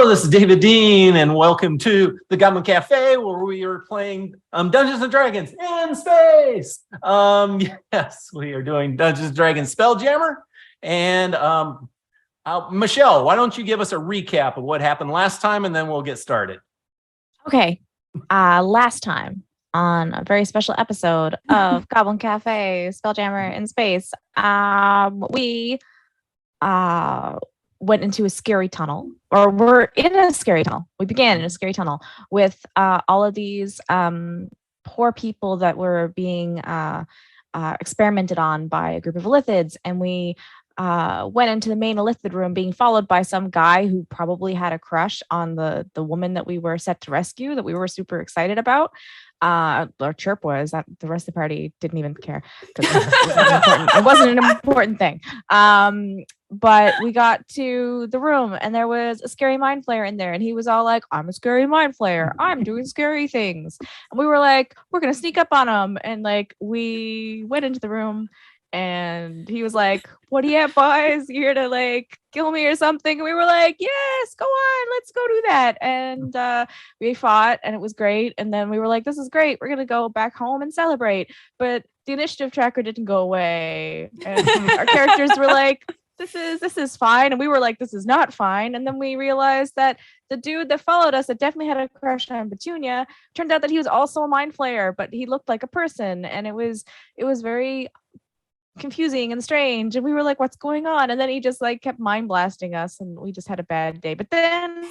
Hello, this is David Dean, and welcome to the Goblin Cafe, where we are playing Dungeons and Dragons in space. Yes, we are doing Dungeons and Dragons Spelljammer. And Michelle, why don't you give us a recap of what happened last time, and then we'll get started. Okay. Last time on a very special episode of Goblin Cafe Spelljammer in Space, we went into a scary tunnel, or we're in a scary tunnel. We began in a scary tunnel with all of these poor people that were being experimented on by a group of lithids, and we went into the main lithid room, being followed by some guy who probably had a crush on the woman that we were set to rescue, that we were super excited about. Or Chirp was. That the rest of the party didn't even care because it wasn't an important thing. But we got to the room, and there was a scary mind flayer in there, and he was all like, "I'm a scary mind flayer. I'm doing scary things." And we were like, "We're gonna sneak up on him." And like, we went into the room, and he was like, "What do you have, boys? You here to like kill me or something?" And we were like, "Yes, go on, let's go do that." And we fought, and it was great. And then we were like, "This is great. We're gonna go back home and celebrate." But the initiative tracker didn't go away, and our characters were like, this is fine. And we were like, this is not fine. And then we realized that the dude that followed us, that definitely had a crush on Petunia, turned out that he was also a mind flayer, but he looked like a person. And it was very confusing and strange. And we were like, what's going on? And then he just like kept mind blasting us, and we just had a bad day. But then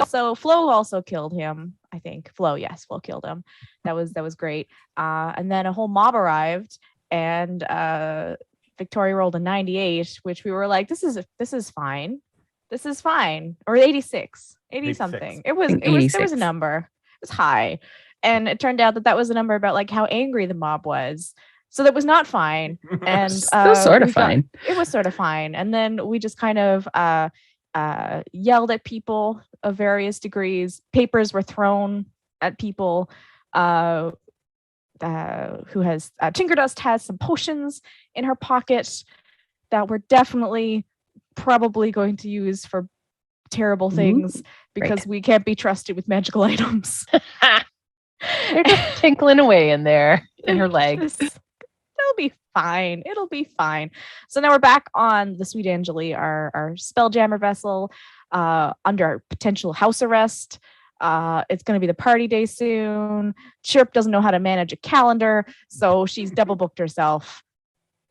Flo also killed him. I think Flo killed him. That was great. And then a whole mob arrived, and Victoria rolled a 98, which we were like, this is fine. This is fine. Or 86, 80 something. It was there was a number. It was high. And it turned out that was a number about like how angry the mob was. So that was not fine. And still sort of fine. It was sort of fine. And then we just kind of yelled at people of various degrees. Papers were thrown at people. Who has Tinkerdust has some potions in her pocket that we're probably going to use for terrible things, because we can't be trusted with magical items. They're just tinkling away in there in her legs. It'll be fine. It'll be fine. So now we're back on the Sweet Angeli, our Spelljammer vessel, under potential house arrest. It's going to be the party day soon. Chirp doesn't know how to manage a calendar, so she's double booked herself.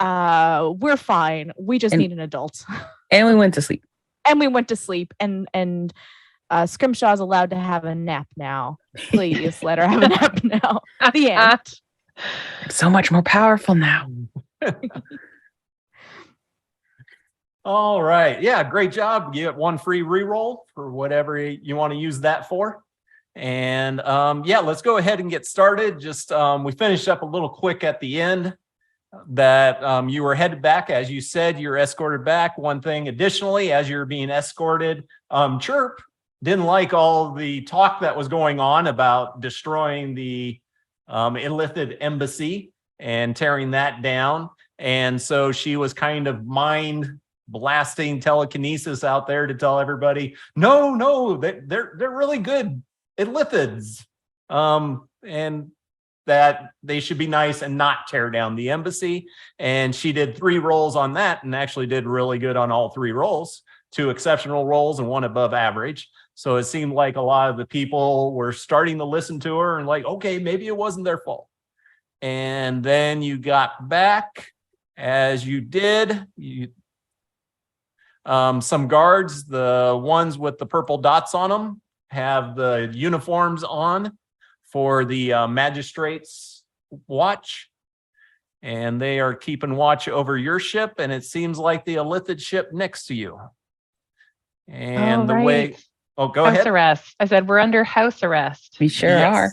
We're fine. We just need an adult. And we went to sleep. And Scrimshaw's allowed to have a nap now. Please let her have a nap now. The end. I'm so much more powerful now. All right. Yeah, great job. You get one free reroll for whatever you want to use that for. And let's go ahead and get started. Just we finished up a little quick at the end that you were headed back. As you said, you're escorted back. One thing additionally, as you're being escorted, Chirp didn't like all the talk that was going on about destroying the Illithid embassy and tearing that down. And so she was kind of mind blasting telekinesis out there to tell everybody, no, they're really good Illithids, and that they should be nice and not tear down the embassy. And she did 3 rolls on that, and actually did really good on all 3 rolls, 2 exceptional rolls and 1 above average. So it seemed like a lot of the people were starting to listen to her and like, okay, maybe it wasn't their fault. And then you got back. As you did, some guards, the ones with the purple dots on them, have the uniforms on for the magistrate's watch, and they are keeping watch over your ship, and it seems like the Illithid ship next to you. And go ahead. House arrest. I said we're under house arrest. We sure are.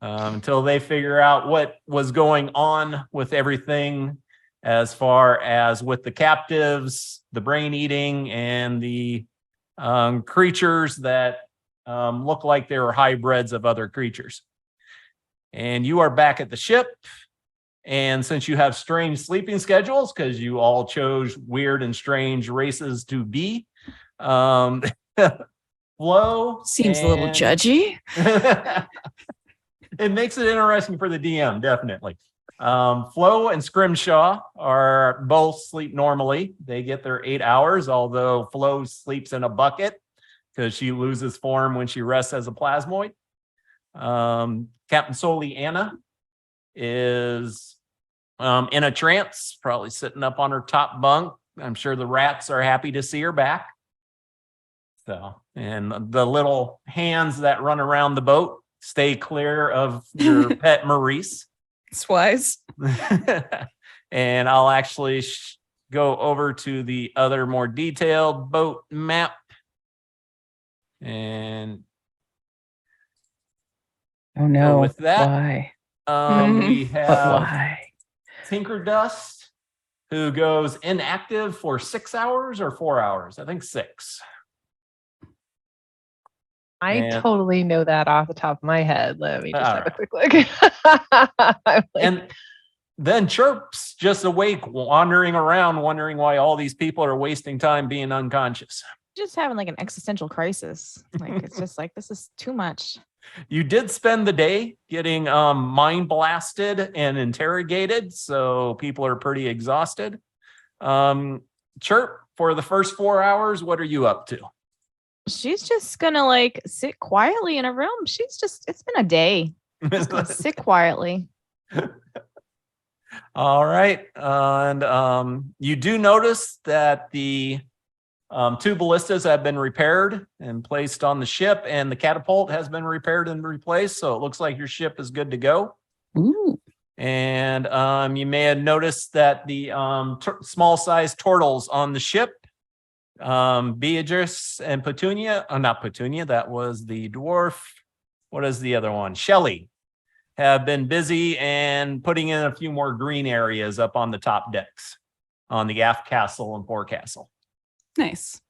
Until they figure out what was going on with everything, as far as with the captives, the brain eating, and the creatures that look like they were hybrids of other creatures. And you are back at the ship. And since you have strange sleeping schedules, because you all chose weird and strange races to be, Flo Seems a little and- judgy. It makes it interesting for the DM, definitely. Flo and Scrimshaw are both sleep normally. They get their 8 hours, although Flo sleeps in a bucket because she loses form when she rests as a plasmoid. Captain Soliana is in a trance, probably sitting up on her top bunk. I'm sure the rats are happy to see her back. So, and the little hands that run around the boat stay clear of your pet Maurice. It's wise. And I'll actually go over to the other more detailed boat map. And Oh no. with that, Why? we But have why? Tinker Dust, who goes inactive for 6 hours or 4 hours. I think 6. I And- totally know that off the top of my head. Let me just All have a right. quick look. I'm like, And then Chirp's just awake, wandering around, wondering why all these people are wasting time being unconscious. Just having like an existential crisis. Like it's just like this is too much. You did spend the day getting mind blasted and interrogated, so people are pretty exhausted. Chirp, for the first 4 hours, what are you up to? She's just gonna like sit quietly in a room. It's been a day. Just gonna sit quietly. All right. And you do notice that the 2 ballistas have been repaired and placed on the ship, and the catapult has been repaired and replaced. So it looks like your ship is good to go. ooh, And you may have noticed that the small sized turtles on the ship, Beatrice and Petunia, not Petunia, that was the dwarf. What is the other one? Shelly, have been busy and putting in a few more green areas up on the top decks on the aft castle and forecastle. Nice.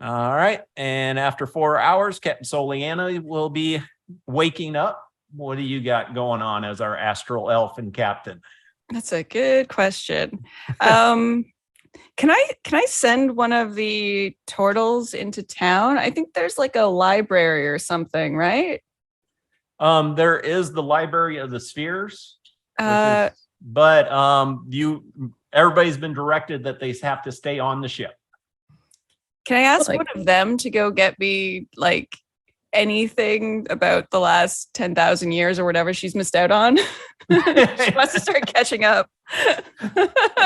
All right. And after 4 hours, Captain Soliana will be waking up. What do you got going on as our astral elf and captain? That's a good question. Can I send one of the turtles into town? I think there's like a library or something, right? There is the Library of the Spheres, which Uh, is- but everybody's been directed that they have to stay on the ship. Can I ask Like- one of them to go get me like anything about the last 10,000 years or whatever she's missed out on? She wants to start catching up.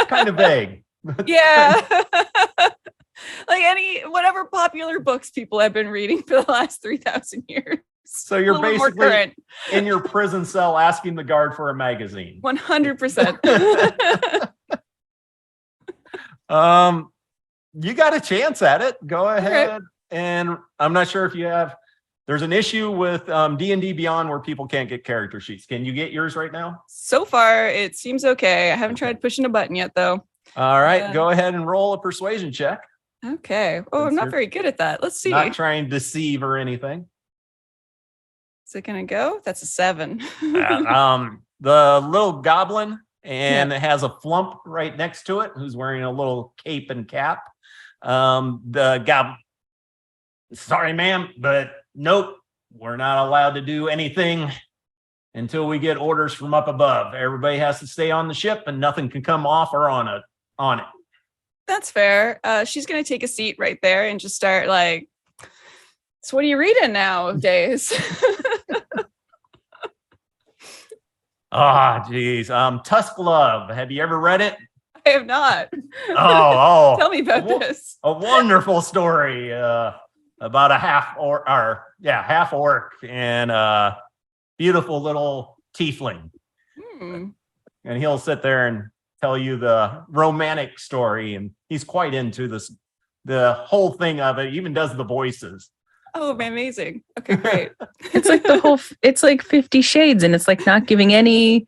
Kind of vague. Yeah. Like whatever popular books people have been reading for the last 3,000 years. So you're A little bit more basically current. in your prison cell asking the guard for a magazine. 100%. You got a chance at it. Go Okay. ahead. And I'm not sure if you have, there's an issue with D&D Beyond where people can't get character sheets. Can you get yours right now? So far, it seems okay. I haven't tried pushing a button yet, though. All right, Yeah. go ahead and roll a persuasion check. Okay. Oh, I'm Since not you're very good at that. Let's see. Not trying to deceive or anything. Is it going to go? That's a 7. The little goblin, and it has a flump right next to it who's wearing a little cape and cap. The goblin, sorry, ma'am, but nope, we're not allowed to do anything until we get orders from up above. Everybody has to stay on the ship and nothing can come off or on it. That's fair. She's going to take a seat right there and just start like, so what are you reading nowadays? Ah, geez. Tusk Love. Have you ever read it? I have not. Oh. Tell me about Wo- this. A wonderful story about a half orc and a beautiful little tiefling. Hmm. And he'll sit there and tell you the romantic story, and he's quite into this, the whole thing of it. He even does the voices. Oh, amazing. Okay, great. it's like it's like 50 Shades, and it's like not giving any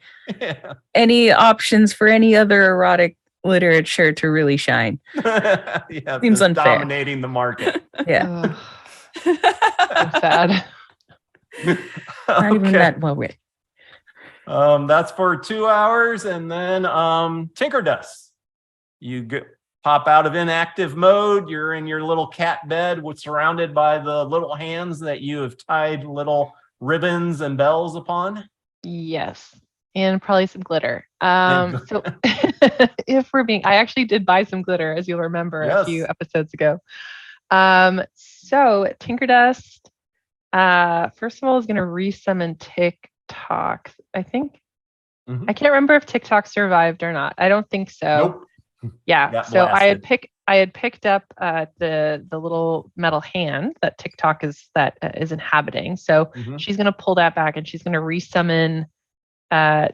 options for any other erotic literature to really shine. Yeah, Seems just unfair. dominating the market. Yeah, Oh. so sad. Not even Okay. that well written. That's for 2 hours, and then Tinker Dust. You pop out of inactive mode. You're in your little cat bed, surrounded by the little hands that you have tied little ribbons and bells upon. Yes. And probably some glitter. And- So if we're being, I actually did buy some glitter, as you'll remember a few Yes. episodes ago. So Tinkerdust, first of all, is going to resummon TikTok. I think. Mhm. I can't remember if TikTok survived or not. I don't think so. Nope. Yeah. Got So blasted. I had picked up the little metal hand that TikTok is inhabiting. So Mhm. she's gonna pull that back and she's gonna resummon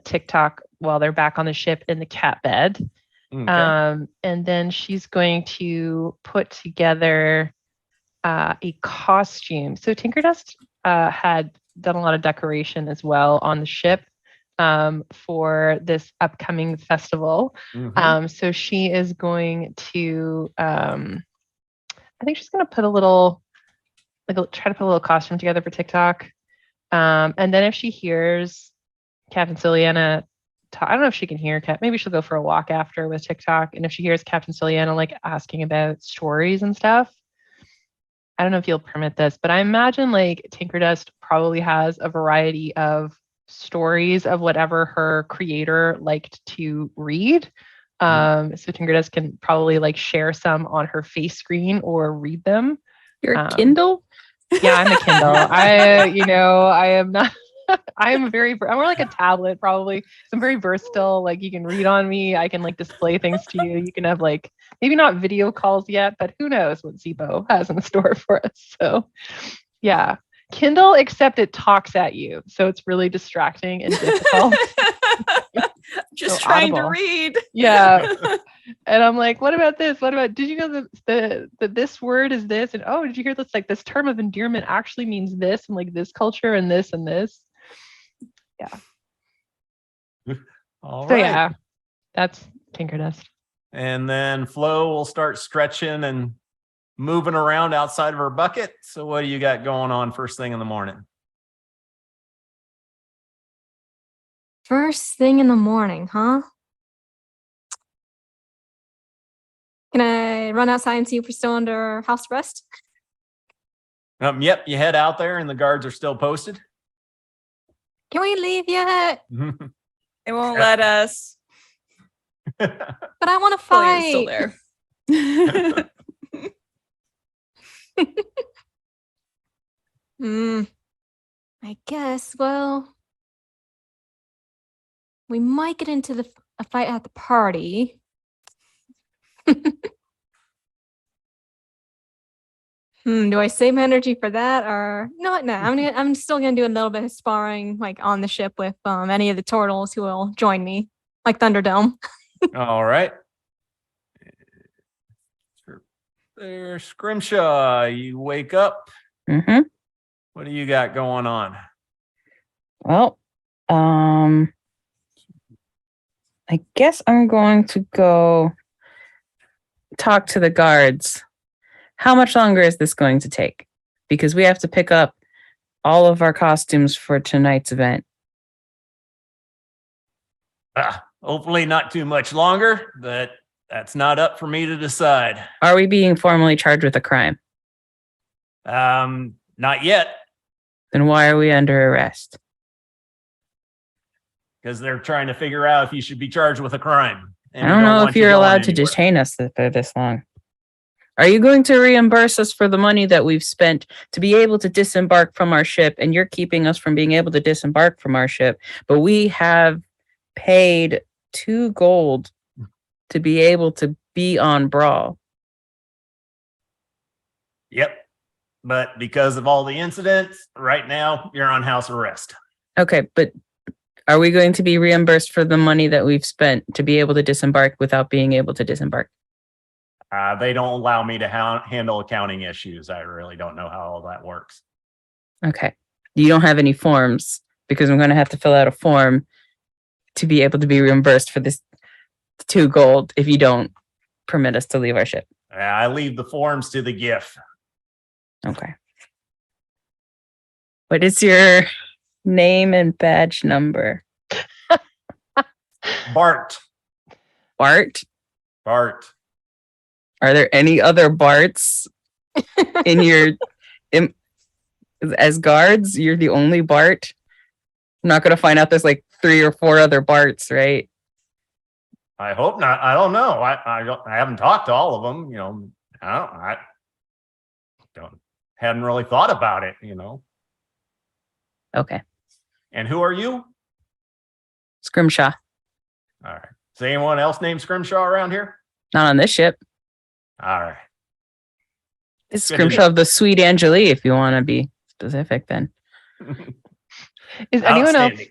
TikTok while they're back on the ship in the cat bed. Okay. And then she's going to put together a costume. So Tinkerdust had done a lot of decoration as well on the ship for this upcoming festival. Mhm. So she is going to, I think she's going to put a little, try to put a little costume together for TikTok. And then if she hears Captain Ciliana, I don't know if she can hear maybe she'll go for a walk after with TikTok. And if she hears Captain Ciliana like asking about stories and stuff, I don't know if you'll permit this, but I imagine like Tinkerdust probably has a variety of stories of whatever her creator liked to read. So Tinkerdust can probably like share some on her face screen or read them. Your Kindle? Yeah, I'm a Kindle. I am not. I'm more like a tablet probably. So I'm very versatile. Like you can read on me. I can like display things to you. You can have like maybe not video calls yet, but who knows what Zibo has in store for us. So yeah, Kindle, except it talks at you, so it's really distracting and difficult. Just So trying to audible. read. Yeah. And I'm like, what about this? What about, did you know that this word is this? And oh, did you hear this? Like this term of endearment actually means this and like this culture and this and this. Yeah. All So right. yeah, that's Tinkerdust. And then Flo will start stretching and moving around outside of her bucket. So what do you got going on first thing in the morning? First thing in the morning, huh? Can I run outside and see if we're still under house arrest? Yep, you head out there and the guards are still posted. Can we leave yet? They won't let us. But I want to Julian's still fight. there. I guess. Well, we might get into a fight at the party. Do I save my energy for that or no? No, I'm still gonna do a little bit of sparring, like on the ship with any of the turtles who will join me, like Thunderdome. All right. There, Scrimshaw, you wake up. Mm-hmm. What do you got going on? Well, I guess I'm going to go talk to the guards. How much longer is this going to take? Because we have to pick up all of our costumes for tonight's event. Hopefully not too much longer, but that's not up for me to decide. Are we being formally charged with a crime? Not yet, Then why are we under arrest? because they're trying to figure out if you should be charged with a crime. And I we don't know want if you you're going allowed to anywhere. detain us for this long. Are you going to reimburse us for the money that we've spent to be able to disembark from our ship? And you're keeping us from being able to disembark from our ship, but we have paid 2 gold to be able to be on Brawl. Yep. But because of all the incidents, right now you're on house arrest. Okay, but are we going to be reimbursed for the money that we've spent to be able to disembark without being able to disembark? They don't allow me to handle accounting issues. I really don't know how all that works. Okay. You don't have any forms because I'm going to have to fill out a form to be able to be reimbursed for this 2 gold if you don't permit us to leave our ship. I leave the forms to the GIF. Okay. What is your name and badge number? Bart. Bart? Bart. Are there any other Barts in your as guards? You're the only Bart. I'm not gonna find out there's like 3 or 4 other Barts, right? I hope not. I don't know. I haven't talked to all of them. I hadn't really thought about it. Okay. And who are you? Scrimshaw. All right. Is anyone else named Scrimshaw around here? Not on this ship. All right. It's Good to Scrimshaw of the Sweet Angelie, if you want to be specific then. Is anyone else? Outstanding.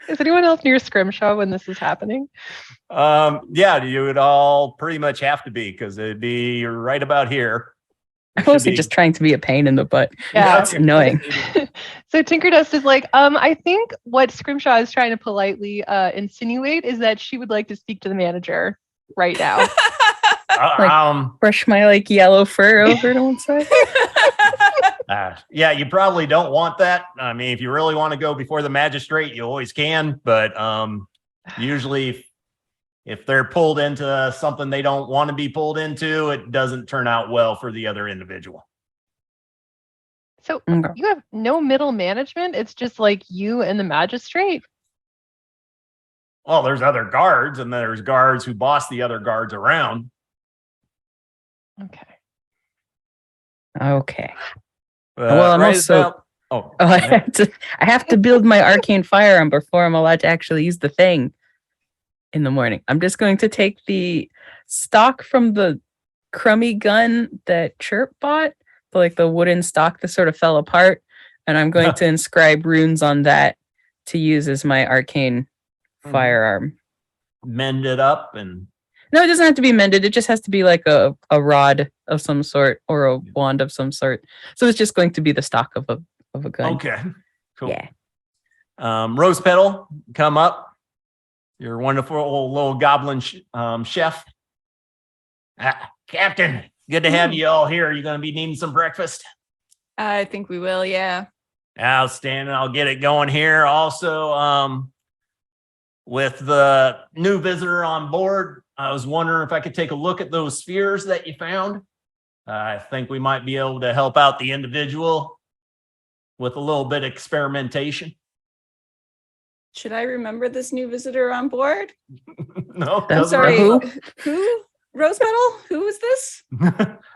Is anyone else near Scrimshaw when this is happening? Yeah, you would all pretty much have to be because it'd be right about here. I'm Should mostly be- just trying to be a pain in the butt. Yeah. It's annoying. So Tinkerdust is like, I think what Scrimshaw is trying to politely insinuate is that she would like to speak to the manager right now. Brush my like yellow fur over to one side. Yeah, you probably don't want that. I mean, if you really want to go before the magistrate, you always can. But usually, if they're pulled into something they don't want to be pulled into, it doesn't turn out well for the other individual. So Okay. you have no middle management. It's just like you and the magistrate. Well, there's other guards, and there's guards who boss the other guards around. Okay. Okay. Well, I'm also- oh, I have to build my arcane firearm before I'm allowed to actually use the thing in the morning. I'm just going to take the stock from the crummy gun that Chirp bought, like the wooden stock that sort of fell apart, and I'm going to inscribe runes on that to use as my arcane firearm. mend it up and No, it doesn't have to be mended. It just has to be like a rod of some sort or a wand of some sort. So it's just going to be the stock of a gun. okay, cool. Yeah. Rose Petal, come up. Your wonderful little goblin chef. Captain, good to have you all here. You going to be needing some breakfast? I think we will, yeah. Outstanding. I'll get it going here. Also, with the new visitor on board, I was wondering if I could take a look at those spheres that you found. I think we might be able to help out the individual with a little bit of experimentation. Should I remember this new visitor on board? No, I'm I'm doesn't sorry. matter. Who? Rose Petal? Who is this?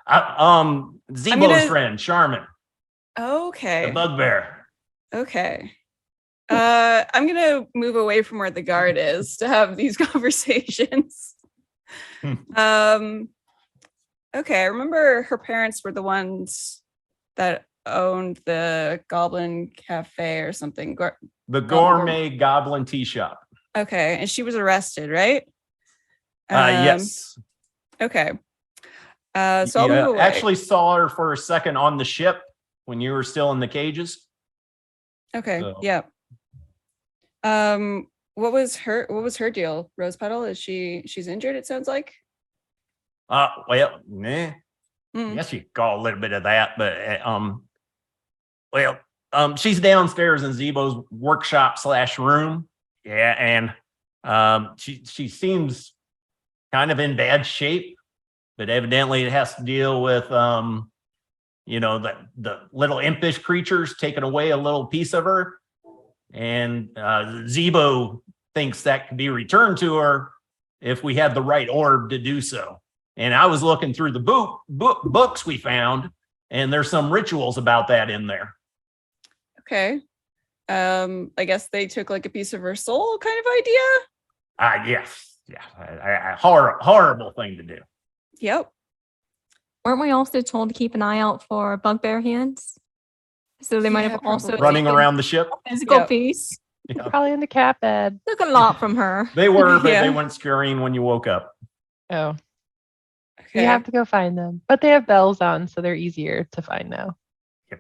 Zebo's gonna- friend, Charmin, the Okay. bugbear. Okay. I'm gonna move away from where the guard is to have these conversations. Okay, I remember her parents were the ones that owned the Goblin Cafe or something. The gourmet goblin tea shop. Okay, and she was arrested, right? Yes. Okay. So I'll Yeah, move away. actually saw her for a second on the ship when you were still in the cages. Okay. so- Yeah. What was her deal? Rose Petal? She's injured, it sounds like? Well, nah. Mm. Yes, you could call a little bit of that, but she's downstairs in Zebo's workshop / room. Yeah, and she seems kind of in bad shape, but evidently it has to deal with the little impish creatures taking away a little piece of her, and Zebo thinks that could be returned to her if we had the right orb to do so. And I was looking through the books we found, and there's some rituals about that in there. Okay. I guess they took like a piece of her soul kind of idea. Yes. Yeah. Horrible thing to do. Yep. Weren't we also told to keep an eye out for bugbear hands? So they might Yeah, have also probably. Running taken around the ship. a physical Yep. piece. Yeah. Probably in the cat bed. Took a lot from her. They were, but Yeah. they weren't scurrying when you woke up. Oh, Okay. you have to go find them. But they have bells on, so they're easier to find now.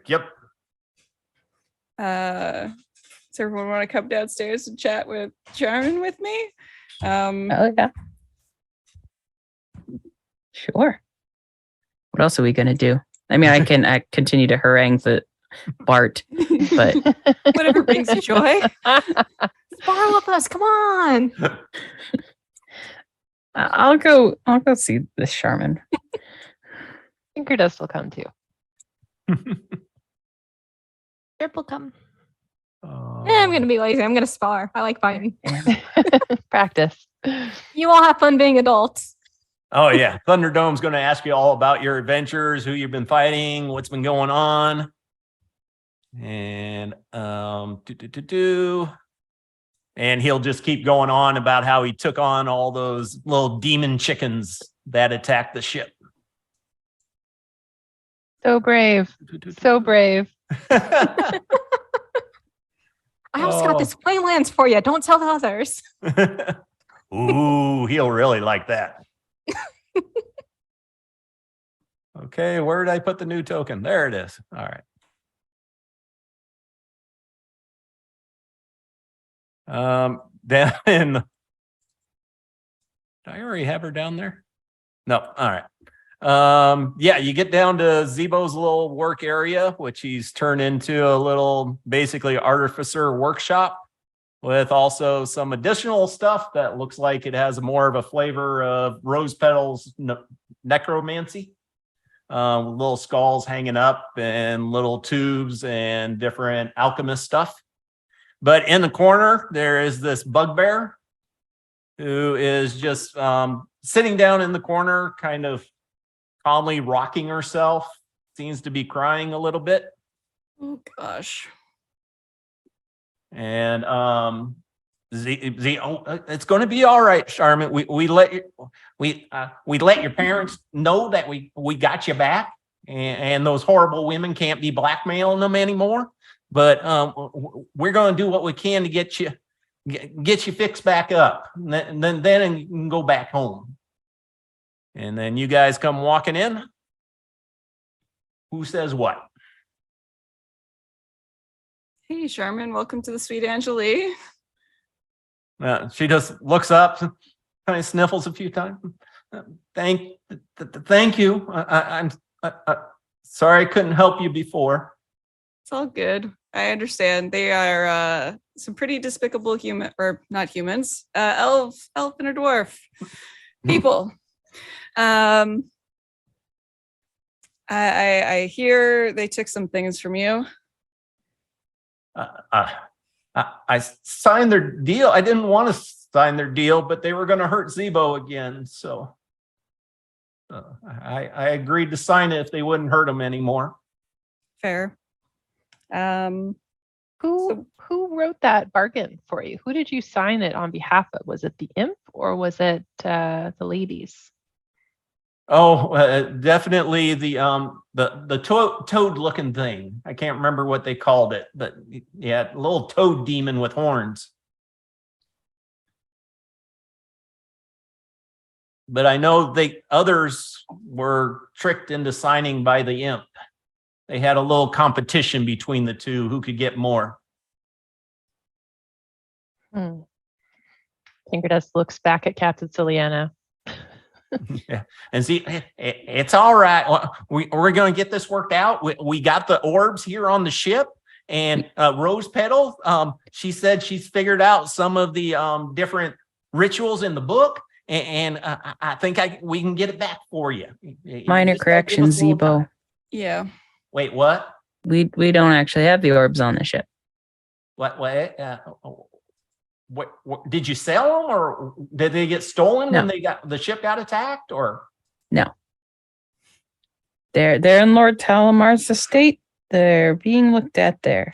Yep. Does everyone want to come downstairs and chat with Charmin with me? Oh yeah. Sure. What else are we gonna do? I mean, I continue to harangue the Bart, but Whatever brings you joy. Spar with us. Come on. I'll go see this Charmin. Tinker Dust will come too. Drip will come. I'm gonna be lazy. I'm gonna spar. I like fighting. Practice. You all have fun being adults. Oh yeah, Thunderdome's going to ask you all about your adventures, who you've been fighting, what's been going on, and and he'll just keep going on about how he took on all those little demon chickens that attacked the ship. So brave. So brave. I also got this flame lance for you. Don't tell the others. Ooh, he'll really like that. Okay, where did I put the new token? There it is. All right. Down in, did I already have her down there? No. All right. Yeah, you get down to Zebo's little work area, which he's turned into a little basically artificer workshop with also some additional stuff that looks like it has more of a flavor of rose petals necromancy. Little skulls hanging up and little tubes and different alchemist stuff. But in the corner, there is this bugbear who is just sitting down in the corner, kind of calmly rocking herself, seems to be crying a little bit. Oh gosh. And it's going to be all right, Charmin. We let your parents know that we got you back, and those horrible women can't be blackmailing them anymore. But we're going to do what we can to get you fixed back up, and then you can go back home. And then you guys come walking in. Who says what? Hey, Sharman, welcome to the Sweet Angelie. She just looks up, kind of sniffles a few times. Thank you. I'm sorry I couldn't help you before. It's all good. I understand. They are some pretty despicable human, or not humans, elf and a dwarf people. I hear they took some things from you. I signed their deal. I didn't want to sign their deal, but they were going to hurt Zebo again. So I agreed to sign it if they wouldn't hurt him anymore. Fair. Who wrote that bargain for you? Who did you sign it on behalf of? Was it the imp or was it the ladies? Oh, definitely the toad looking thing. I can't remember what they called it, but yeah, a little toad demon with horns. But I know others were tricked into signing by the imp. They had a little competition between the two, who could get more. Tinker Dust looks back at Captain Ciliana. Yeah, and see, it's all right. We're going to get this worked out. We got the orbs here on the ship, and Rose Petal, she said she's figured out some of the different rituals in the book, and I think we can get it back for you. Minor correction, Zebo. Yeah. Wait, what? We don't actually have the orbs on the ship. What? What did you sell them, or did they get stolen when the ship got attacked, or no? They're in Lord Talamar's estate. They're being looked at there.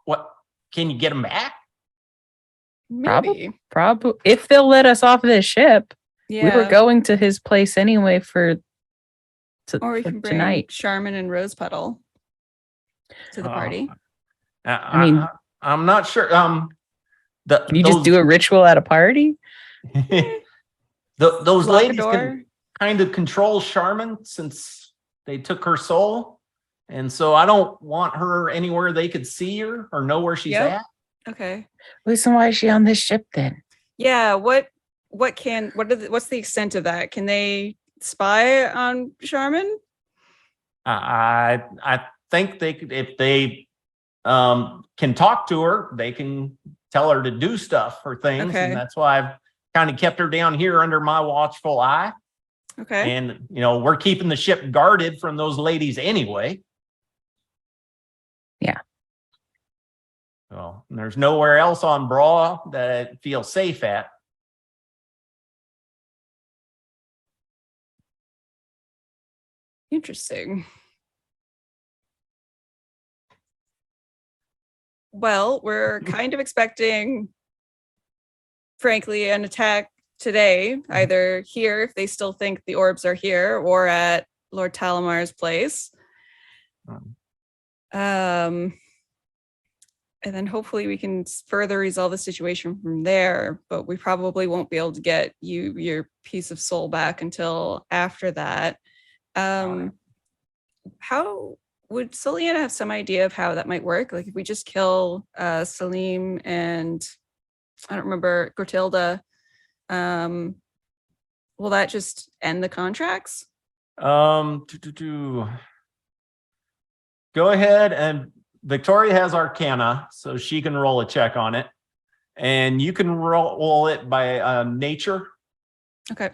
What? Can you get them back? Maybe. Probably if they'll let us off this ship. Yeah. We were going to his place anyway for we can bring tonight. Charmin and Rose Petal to the party. I mean, I'm not sure. Can you just do a ritual at a party? Those Lock ladies can kind of control Charmin since they took her soul. And so I don't want her anywhere they could see her or know where she's at. Okay. Listen, why is she on this ship then? Yeah. What's the extent of that? Can they spy on Charmin? I think they could, if they can talk to her, they can tell her to do stuff or things. Okay. And that's why I've kind of kept her down here under my watchful eye. Okay. And, we're keeping the ship guarded from those ladies anyway. Yeah. Well, there's nowhere else on Bra that I feel safe at. Interesting. Well, we're kind of expecting, frankly, an attack today, either here, if they still think the orbs are here, or at Lord Talamar's place. And then hopefully we can further resolve the situation from there, but we probably won't be able to get you your piece of soul back until after that. How would Soliana have some idea of how that might work? Like if we just kill Salim and I don't remember Grotilda, will that just end the contracts? Go ahead, and Victoria has Arcana, so she can roll a check on it. And you can roll it by nature. Okay.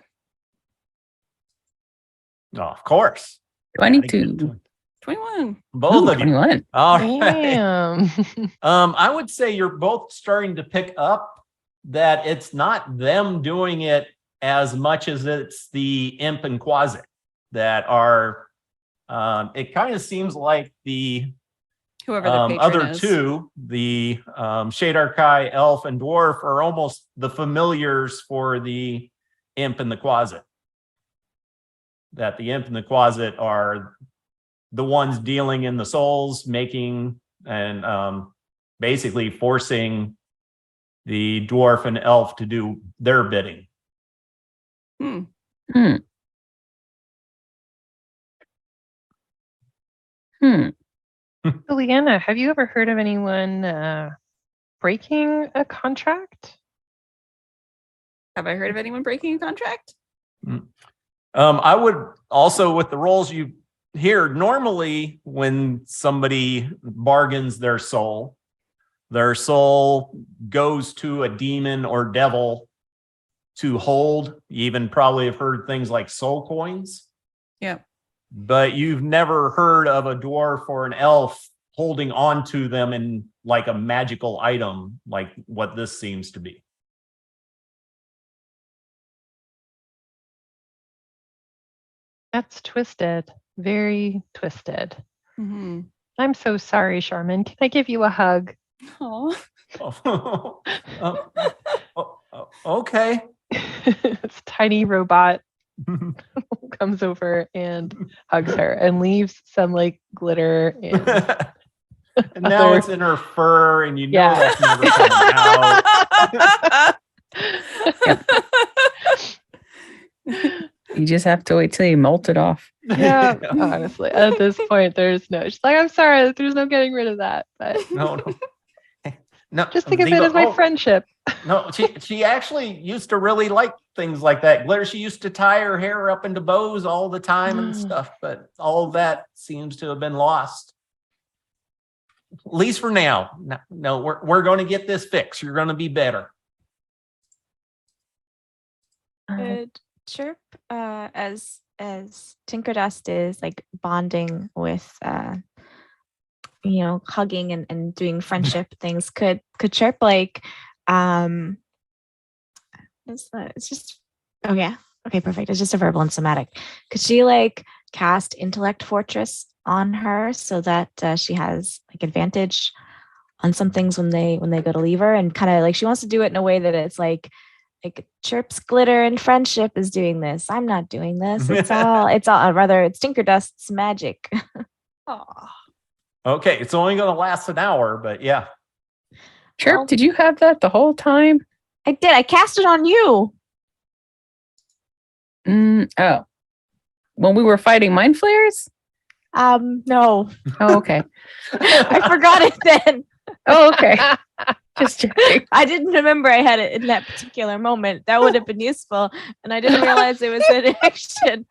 Oh, of course. 22. 21. Both Ooh, of you. 21. All right. Damn. I would say you're both starting to pick up that it's not them doing it as much as it's the imp and quasit that are. It kind of seems like the Whoever the patron other is. two, the Shadar Kai, elf, and dwarf, are almost the familiars for the imp and the quasit. That the imp and the quasit are the ones dealing in the souls, making and basically forcing the dwarf and elf to do their bidding. Hmm. So, Leanna, have you ever heard of anyone breaking a contract? Have I heard of anyone breaking a contract? I would also, with the roles you hear, normally when somebody bargains their soul goes to a demon or devil to hold. You even probably have heard things like soul coins. Yeah. But you've never heard of a dwarf or an elf holding on to them in like a magical item, like what this seems to be. That's twisted. Very twisted. Mm-hmm. I'm so sorry, Charmin. Can I give you a hug? Oh. Okay. This tiny robot comes over and hugs her and leaves some like glitter and And now other- it's in her fur, and Yeah. that's never coming out. You just have to wait till you molt it off. yeah, honestly, at this point, there's no. She's like, I'm sorry, there's no getting rid of that, but No. No, just think of it as my friendship. No, she actually used to really like things like that. Glitter, she used to tie her hair up into bows all the time and stuff, but all of that seems to have been lost. At least for now. No, we're going to get this fixed. You're going to be better. Could Chirp, as Tinkerdust is like bonding with hugging and doing friendship things, could Chirp like it's just okay, perfect. It's just a verbal and somatic. Could she like cast Intellect Fortress on her so that she has like advantage on some things when they go to leave her, and kind of like she wants to do it in a way that it's like Chirp's glitter and friendship is doing this. I'm not doing this. It's all rather it's Tinkerdust's magic. Aw. Okay, it's only going to last an hour, but yeah. Chirp, Well- did you have that the whole time? I did. I cast it on you. Oh. When we were fighting mind flayers? No, Oh, okay. I forgot it then. Oh, okay. Just checking. I didn't remember I had it in that particular moment. That would have been useful, and I didn't realize it was an action.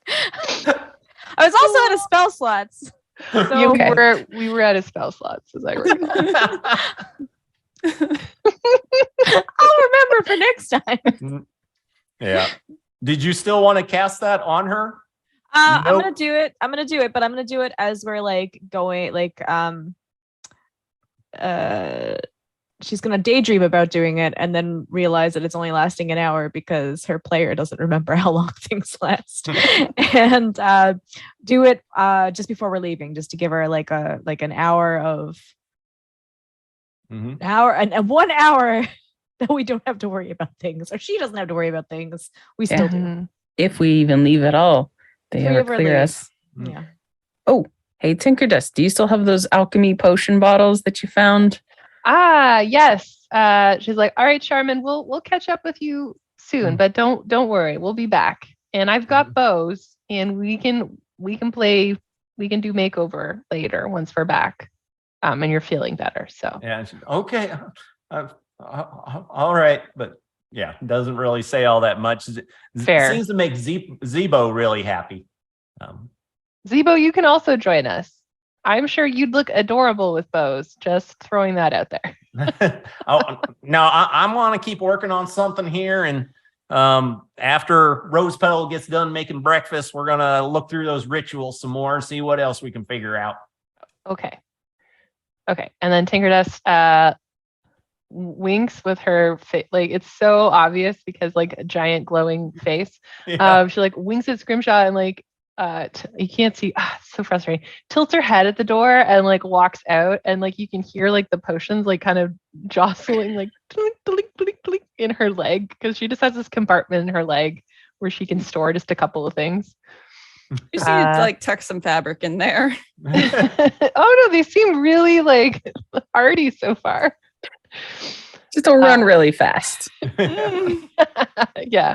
I was also out of spell slots. So Okay. We were out of spell slots, as I recall. I'll remember for next time. Yeah. Did you still want to cast that on her? I'm Nope. gonna do it. I'm gonna do it, but I'm gonna do it as we're like going she's gonna daydream about doing it and then realize that it's only lasting an hour because her player doesn't remember how long things last. And do it just before we're leaving, just to give her like an hour of Mhm. hour and 1 hour that we don't have to worry about things, or she doesn't have to worry about things. We still do. Mhm. If we even leave at all, they If we ever ever clear leave. us. Mm. Yeah. Oh, hey, Tinker Dust, do you still have those alchemy potion bottles that you found? Ah, yes. She's like, all right, Charmin, we'll catch up with you soon, but don't worry, we'll be back. And I've got bows, and we can do makeover later once we're back, and you're feeling better. So Yeah. Okay. All right. But yeah, doesn't really say all that much. Fair. Seems to make Zebo really happy. Zebo, you can also join us. I'm sure you'd look adorable with bows. Just throwing that out there. Oh, no, I want to keep working on something here. And after Rose Petal gets done making breakfast, we're going to look through those rituals some more and see what else we can figure out. Okay. And then Tinker Dust winks with her face. Like, it's so obvious because like a giant glowing face. Yeah. She like winks at Scrimshaw and like you can't see. It's so frustrating. Tilts her head at the door and like walks out, and like you can hear like the potions like kind of jostling like blink, blink, blink, blink in her leg, because she just has this compartment in her leg where she can store just a couple of things. You just need to like tuck some fabric in there. Oh no, they seem really like arty so far. Just don't run really fast. Yeah.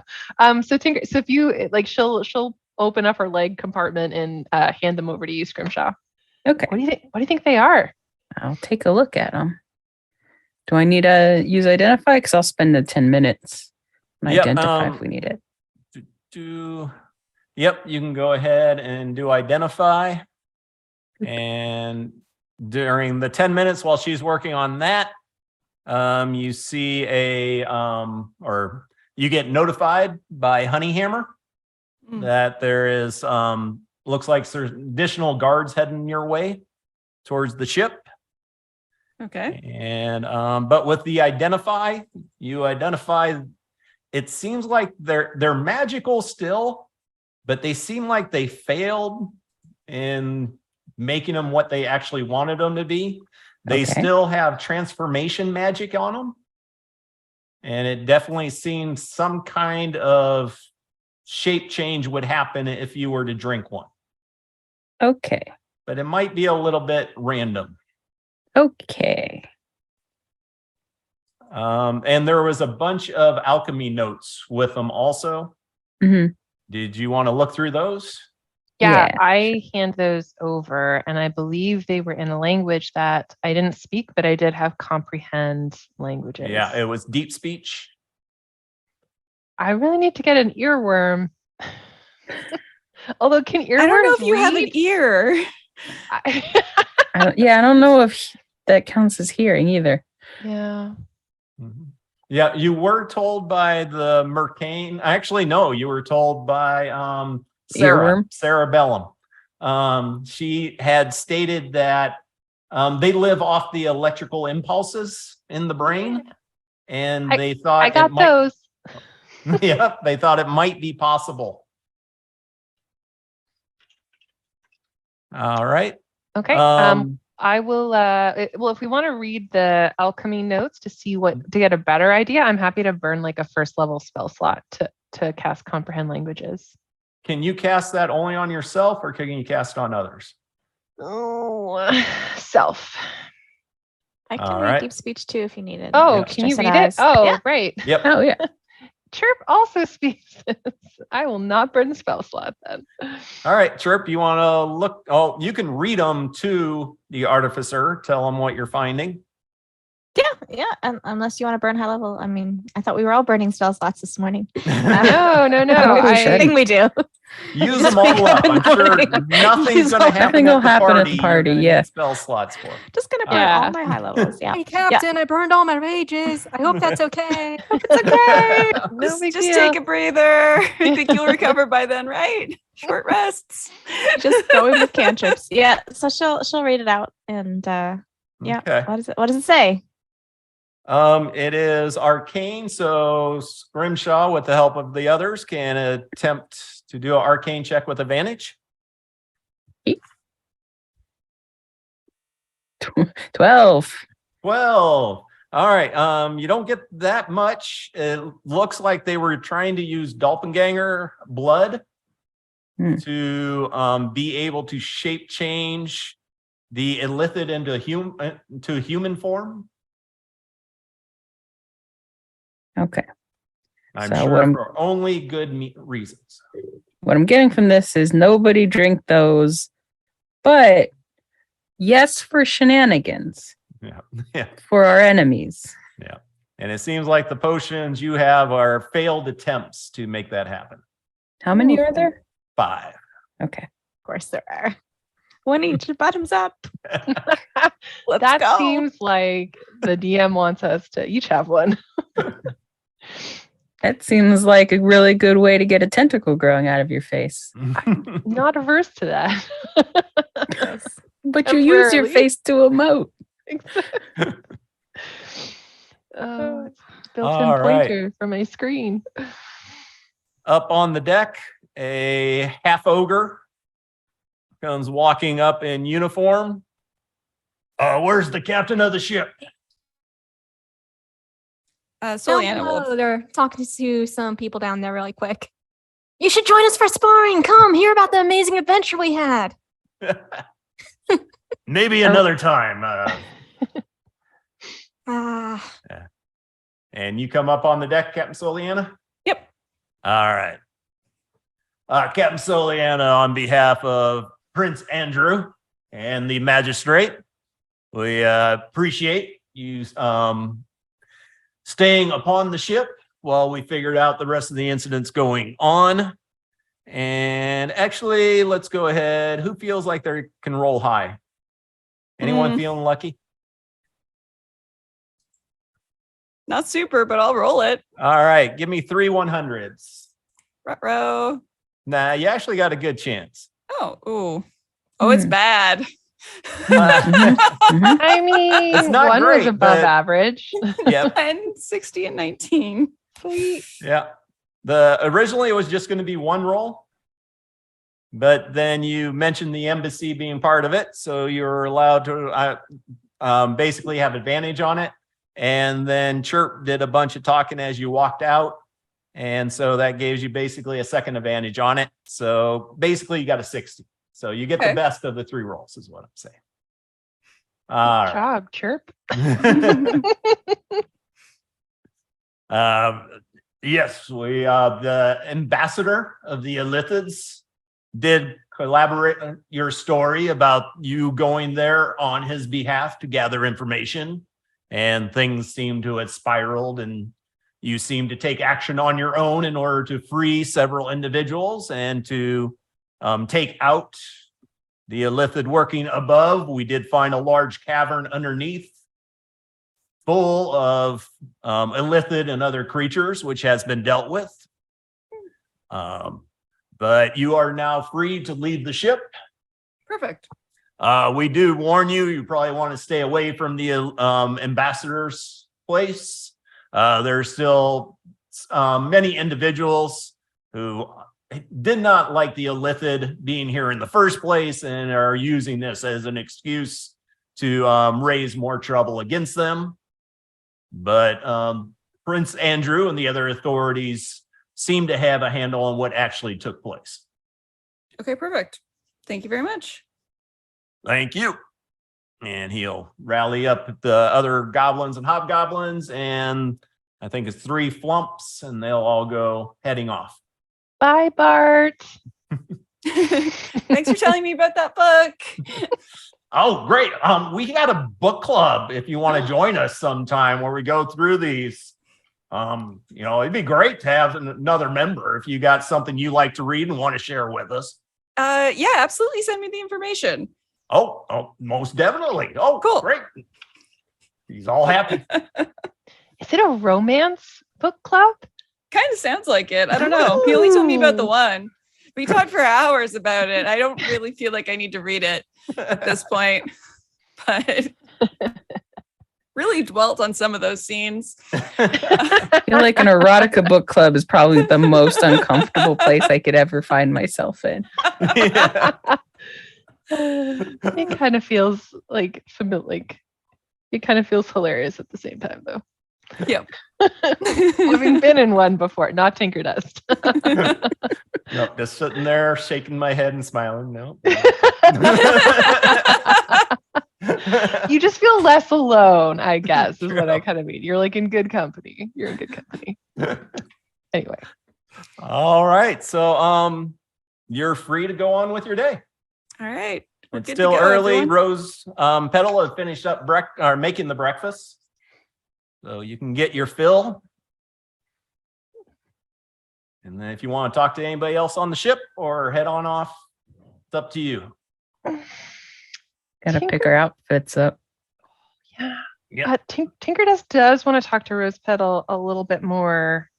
So Tinker, so if you like, she'll open up her leg compartment and hand them over to you, Scrimshaw. Okay. What do you think they are? I'll take a look at them. Do I need to use identify? Because I'll spend the 10 minutes and Yep, identify if we need it. Yep, you can go ahead and do identify. And during the 10 minutes while she's working on that, you see or you get notified by Honeyhammer that there is looks like there's additional guards heading your way towards the ship. Okay. And but with the identify, you identify, it seems like they're magical still, but they seem like they failed in making them what they actually wanted them to be. They still have transformation magic on them. And it definitely seems some kind of shape change would happen if you were to drink one. Okay. But it might be a little bit random. Okay. And there was a bunch of alchemy notes with them also. Mm-hmm. Did you want to look through those? Yeah, Yeah, I hand those over, and I believe they were in a language that I didn't speak, but I did have comprehend languages. Yeah, it was deep speech. I really need to get an earworm. Although, can earworms I don't know if you have an read? ear. I don't know if that counts as hearing either. Yeah. Mhm. Yeah, you were told by the Mercane. Actually, no, you were told by Sarah Bellum. She had stated that they live off the electrical impulses in the brain, and they thought I got those. Yeah, they thought it might be possible. All right. Okay. I will. Well, if we want to read the alchemy notes to see to get a better idea, I'm happy to burn like a first level spell slot to cast comprehend languages. Can you cast that only on yourself, or can you cast on others? Oh, self. I can All read right. deep speech too if you need it. Oh, Yeah. can you Just an read it? eyes. Oh, Yeah. right. Yep. Oh, yeah. Chirp also speaks this. I will not burn the spell slot then. All right, Chirp, you want to look? Oh, you can read them to the artificer. Tell them what you're finding. Yeah, unless you want to burn high level. I mean, I thought we were all burning spell slots this morning. No. Probably I should. think we do. Use Just them all wake up up. in I'm the sure morning. nothing's Use going all- to happen Nothing at will the happen at the You're party, gonna yeah. need spell slots for. Just gonna burn Yeah. all my high levels. Yeah. Hey, Captain, I burned all my rages. I hope that's okay. It's okay. No big Just deal. take a breather. I think you'll recover by then, right? Short rests. Just go in with cantrips. Yeah. So she'll read it out and yeah. Okay. What does it say? It is arcane, so Scrimshaw, with the help of the others, can attempt to do an arcane check with advantage. 12. 12. All right. You don't get that much. It looks like they were trying to use doppelganger blood to be able to shape change the illithid into human form. Okay. I'm So sure what I'm- for only good reasons. What I'm getting from this is nobody drink those, but yes for shenanigans Yeah. Yeah. for our enemies. And it seems like the potions you have are failed attempts to make that happen. How many are there? 5. Okay. Of course there are. One each. Bottoms up. Let's That go. seems like the DM wants us to each have one. That seems like a really good way to get a tentacle growing out of your face. Not averse to that. Yes. But you use your Temporarily. face to emote. It's built-in All right. pointer for my screen. Up on the deck, a half ogre comes walking up in uniform. Where's the captain of the ship? Soliana will. Oh, they're talking to some people down there really quick. You should join us for sparring. Come hear about the amazing adventure we had. Maybe another time. Ah, And you come up on the deck, Captain Soliana? Yep. All right. Captain Soliana, on behalf of Prince Andrew and the magistrate, we appreciate you staying upon the ship while we figured out the rest of the incidents going on. And actually, let's go ahead. Who feels like they can roll high? Anyone feeling lucky? Not super, but I'll roll it. All right, give me 3 100s. Ruh-roh. Nah, you actually got a good chance. Oh, ooh. Oh, it's bad. I mean, It's not one great, was above but- average. Yep. 10, 60, and 19. Sweet. Yeah. Originally it was just going to be one roll, but then you mentioned the embassy being part of it, so you're allowed to basically have advantage on it. And then Chirp did a bunch of talking as you walked out, and so that gives you basically a second advantage on it. So basically, you got a 60. So you get the Okay. best of the 3 rolls, is what I'm saying. Good All right. job, Chirp. Yes, the ambassador of the Illithids did collaborate your story about you going there on his behalf to gather information, and things seem to have spiraled, and you seem to take action on your own in order to free several individuals and to take out the Illithid working above. We did find a large cavern underneath full of illithid and other creatures, which has been dealt with. But you are now free to leave the ship. Perfect. We do warn you, you probably want to stay away from the ambassador's place. There's still many individuals who did not like the illithid being here in the first place and are using this as an excuse to raise more trouble against them. But Prince Andrew and the other authorities seem to have a handle on what actually took place. Okay, perfect. Thank you very much. Thank you. And he'll rally up the other goblins and hobgoblins, and I think it's 3 flumps, and they'll all go heading off. Bye, Bart. Thanks for telling me about that book. Oh, great. We got a book club if you want to join us sometime where we go through these. It'd be great to have another member if you got something you like to read and want to share with us. Yeah, absolutely. Send me the information. Oh, most definitely. Oh, Cool. Great. He's all happy. Is it a romance book club? Kind of sounds like it. I don't know. He only told me about the Ooh. one. We talked for hours about it. I don't really feel like I need to read it at this point, but really dwelt on some of those scenes. I feel like an erotica book club is probably the most uncomfortable place I could ever find myself in. Yeah. It kind of feels like it kind of feels hilarious at the same time, though. Yep. Having been in one before, not Tinker Dust. Nope, just sitting there shaking my head and smiling. No. You just feel less alone, I guess, is what I kind of mean. You're like in good company. You're in good company. Anyway. All right. So you're free to go on with your day. All right. We're It's good to still go, early. everyone. Rose Petal have finished up making the breakfast. So you can get your fill. And then if you want to talk to anybody else on the ship or head on off, it's up to you. Gotta pick our outfits up. Yeah. Yeah. Tinker Dust does want to talk to Rose Petal a little bit more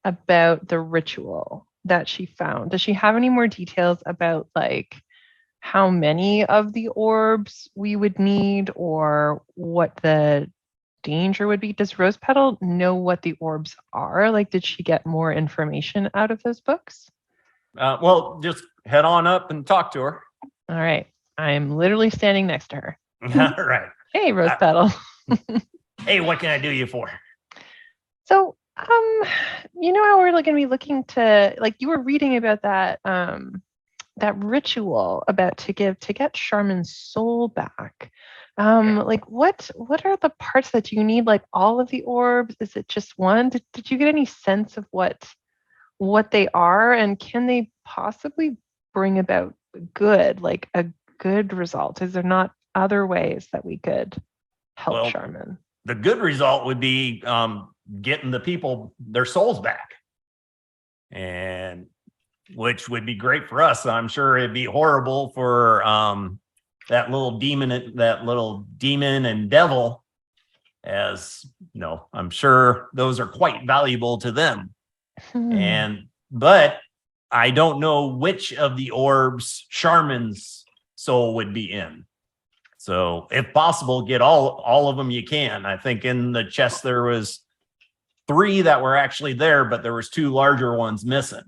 about the ritual that she found. Does she have any more details about like how many of the orbs we would need or what the danger would be? Does Rose Petal know what the orbs are? Like, did she get more information out of those books? Well, just head on up and talk to her. All right. I'm literally standing next to her. All right. Hey, Rose Petal. Hey, what can I do you for? So, you know how we're going to be looking to, like, you were reading about that that ritual about to get Charmin's soul back. Like, what are the parts that you need? Like, all of the orbs? Is it just one? Did you get any sense of what they are, and can they possibly bring about good, like a good result? Is there not other ways that we could help Well, Charmin? The good result would be getting the people their souls back, and which would be great for us. I'm sure it'd be horrible for that little demon and devil, as you know, I'm sure those are quite valuable to them. But I don't know which of the orbs Charmin's soul would be in. So if possible, get all of them you can. I think in the chest there was 3 that were actually there, but there was 2 larger ones missing.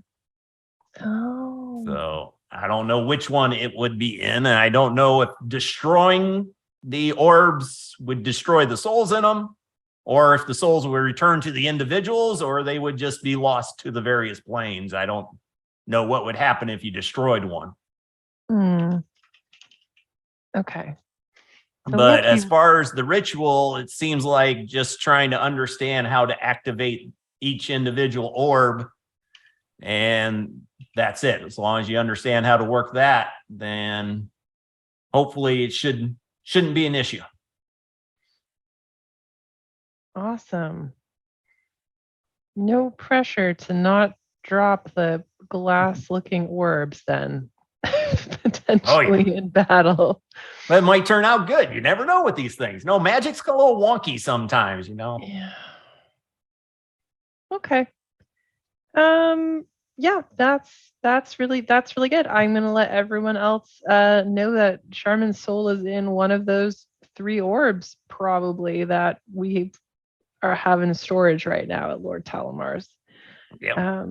Oh. So I don't know which one it would be in. And I don't know if destroying the orbs would destroy the souls in them, or if the souls would return to the individuals, or they would just be lost to the various planes. I don't know what would happen if you destroyed one. Okay. So But as far as the ritual, it seems like just trying to understand how to activate each individual orb. And that's it. As long as you understand how to work that, then hopefully it shouldn't be an issue. Awesome. No pressure to not drop the glass-looking orbs then, potentially in battle. But it might turn out good. You never know with these things. No, magic's a little wonky sometimes, you know. Yeah. Okay. Yeah, that's really good. I'm gonna let everyone else know that Charmin's soul is in one of those 3 orbs, probably, that we are having storage right now at Lord Talamar's. Yeah.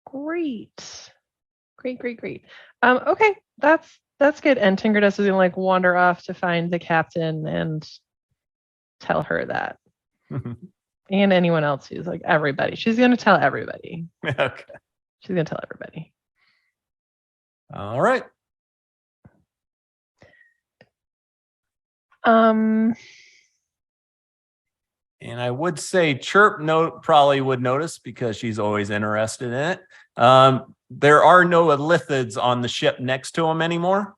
Great. Okay, that's good. And Tinker Dust is gonna like wander off to find the captain and tell her that. And anyone else who's like everybody. She's gonna tell everybody. Okay. She's gonna tell everybody. All right. And I would say Chirp probably would notice because she's always interested in it. There are no lithids on the ship next to him anymore.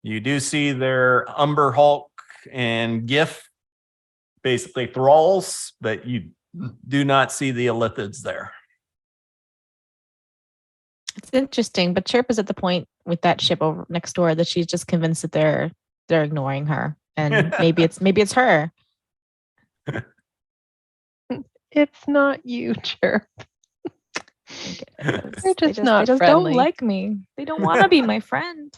You do see their Umber Hulk and GIF, basically thralls, but you do not see the Illithids there. It's interesting, but Chirp is at the point with that ship over next door that she's just convinced that they're ignoring her, and maybe it's her. It's not you, Chirp. They're just not they just friendly. don't like me. They don't want to be my friend.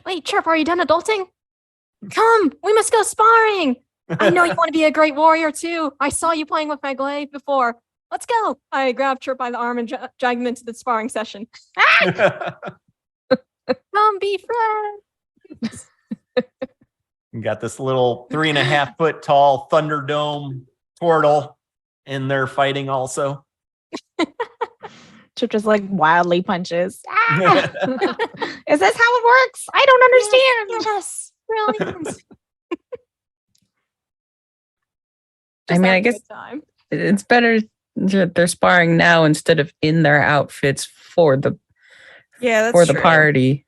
Wait, Chirp, are you done adulting? Come, we must go sparring. I know you want to be a great warrior too. I saw you playing with my glaive before. Let's go. I grabbed Chirp by the arm and dragged him into the sparring session. Come be friends. You got this little 3.5 foot tall Thunderdome turtle in there fighting also. Chirp just like wildly punches. Ah! Is this how it works? I don't understand. Yes, brilliant. I mean, I guess Time. it's better that they're sparring now instead of in their outfits for the Yeah, that's for the true. party.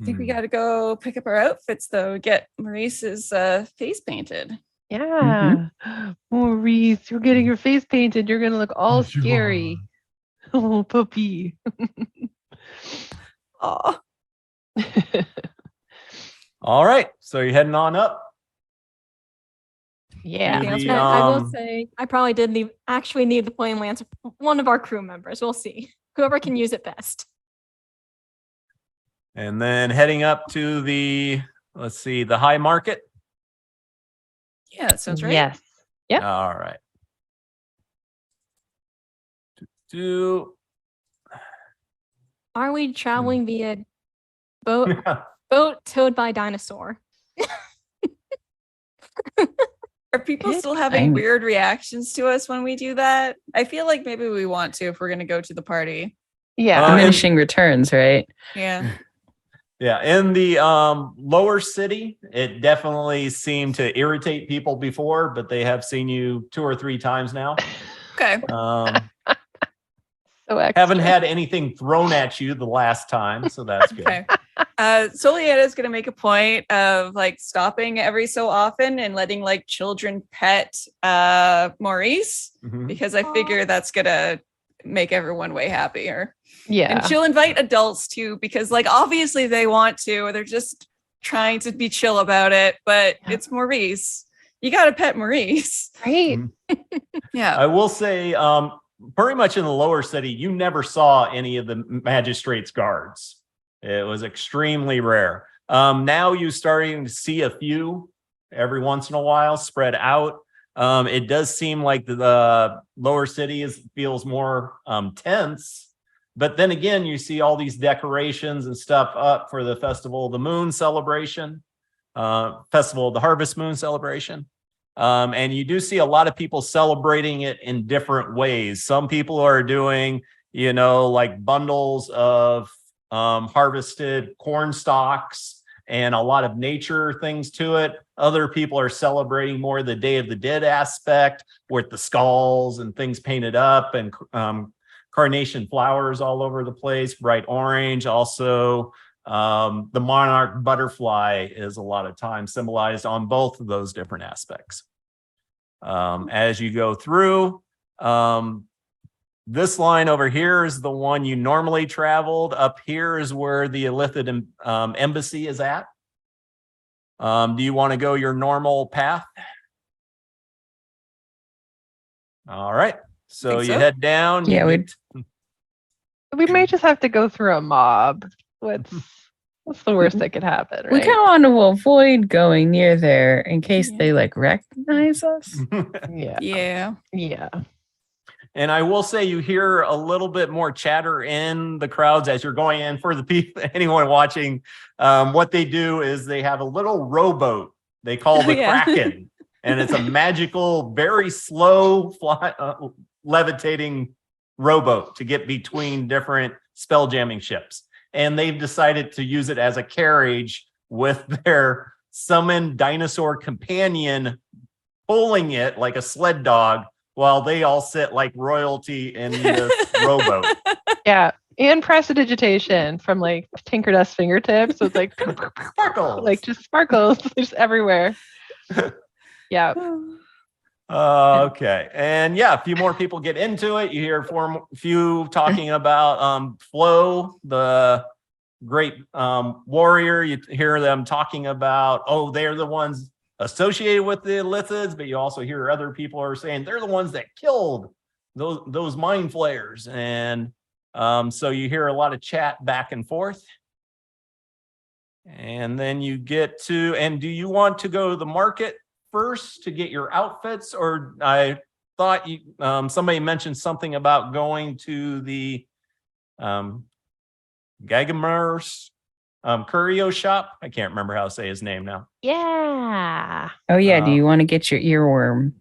I think we got to go pick up our outfits though. Get Maurice's face painted. Yeah. Maurice, you're getting your face painted. You're gonna look all Yes, you scary. Oh, puppy. Oh, All right, so you're heading on up. Yeah. Maybe, Anything else? I will um, say I probably did actually need the flame lance. One of our crew members. We'll see. Whoever can use it best. And then heading up to the, let's see, the high market. yeah, that sounds right. Yes. Yep. All right. Do Are we traveling via boat towed by dinosaur? Are people Good still having timing. weird reactions to us when we do that? I feel like maybe we want to if we're going to go to the party. Yeah. Diminishing returns, right? Yeah. Yeah, in the lower city, it definitely seemed to irritate people before, but they have seen you 2 or 3 times now. Okay. So extra. Haven't had anything thrown at you the last time, so that's good. Okay. Solietta is going to make a point of like stopping every so often and letting like children pet Maurice Mhm. because I figure that's going to make everyone way happier. Yeah. And she'll invite adults too, because like obviously they want to, they're just trying to be chill about it, but Yeah. it's Maurice. You got to pet Maurice. Right. Yeah. I will say, pretty much in the lower city, you never saw any of the magistrate's guards. It was extremely rare. Now you're starting to see a few every once in a while spread out. It does seem like the lower city feels more tense. But then again, you see all these decorations and stuff up for the Festival of the Moon celebration, Festival of the Harvest Moon celebration. And you do see a lot of people celebrating it in different ways. Some people are doing, like bundles of harvested corn stalks and a lot of nature things to it. Other people are celebrating more the Day of the Dead aspect with the skulls and things painted up and carnation flowers all over the place, bright orange. Also, the monarch butterfly is a lot of times symbolized on both of those different aspects. As you go through, this line over here is the one you normally traveled. Up here is where the Illithid embassy is at. Do you want to go your normal path? All right. So Think you so. head down. Yeah, you we'd- We might just have to go through a mob. What's the worst that could happen, We right? kind of want to avoid going near there in case Yeah. they like recognize us. Yeah. Yeah. Yeah. And I will say you hear a little bit more chatter in the crowds as you're going in. For the people, anyone watching, what they do is they have a little rowboat they call the Yeah. Kraken. And it's a magical, very slow levitating rowboat to get between different spelljamming ships. And they've decided to use it as a carriage with their summoned dinosaur companion pulling it like a sled dog while they all sit like royalty in this rowboat. Yeah. And prestidigitation from like Tinkerdust's fingertips. So it's like Sparkles. like just sparkles just everywhere. Yeah. Okay. And yeah, a few more people get into it. You hear a few talking about Flo, the great warrior. You hear them talking about, oh, they're the ones associated with the lithids, but you also hear other people are saying they're the ones that killed those mind flayers. And so you hear a lot of chat back and forth. And then you get to, and do you want to go to the market first to get your outfits? Or I thought you, somebody mentioned something about going to the Gagamer's curio shop. I can't remember how to say his name now. Yeah. Oh yeah, do you want to get your earworm?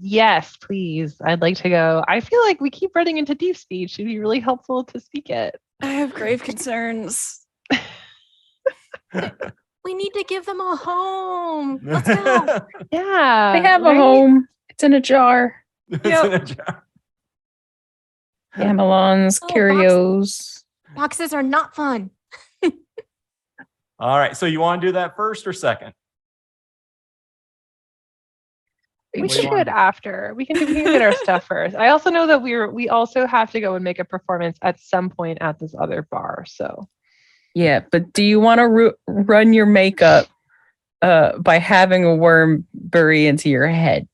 Yes, please. I'd like to go. I feel like we keep running into deep speech. It'd be really helpful to speak it. I have grave concerns. We need to give them a home. Let's go. Yeah. They have a right? home. It's in a jar. It's in a jar. Gamelons, Oh, curios. Boxes are not fun. All right. So you want to do that first or second? We What do should you do want? it after. We can get our stuff first. I also know that we also have to go and make a performance at some point at this other bar. So Yeah, but do you want to run your makeup by having a worm bury into your head?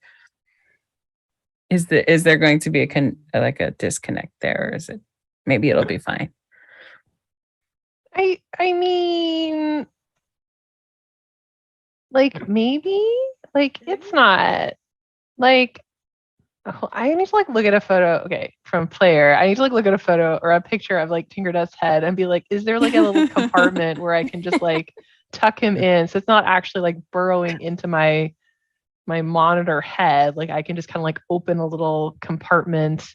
Is there going to be a disconnect there, or is it maybe it'll be fine? I mean, like maybe like it's not like I need to like look at a photo. Okay, from player, I need to like look at a photo or a picture of like Tinkerdust's head and be like, is there like a little compartment where I can just like tuck him in so it's not actually like burrowing into my monitor head? Like I can just kind of like open a little compartment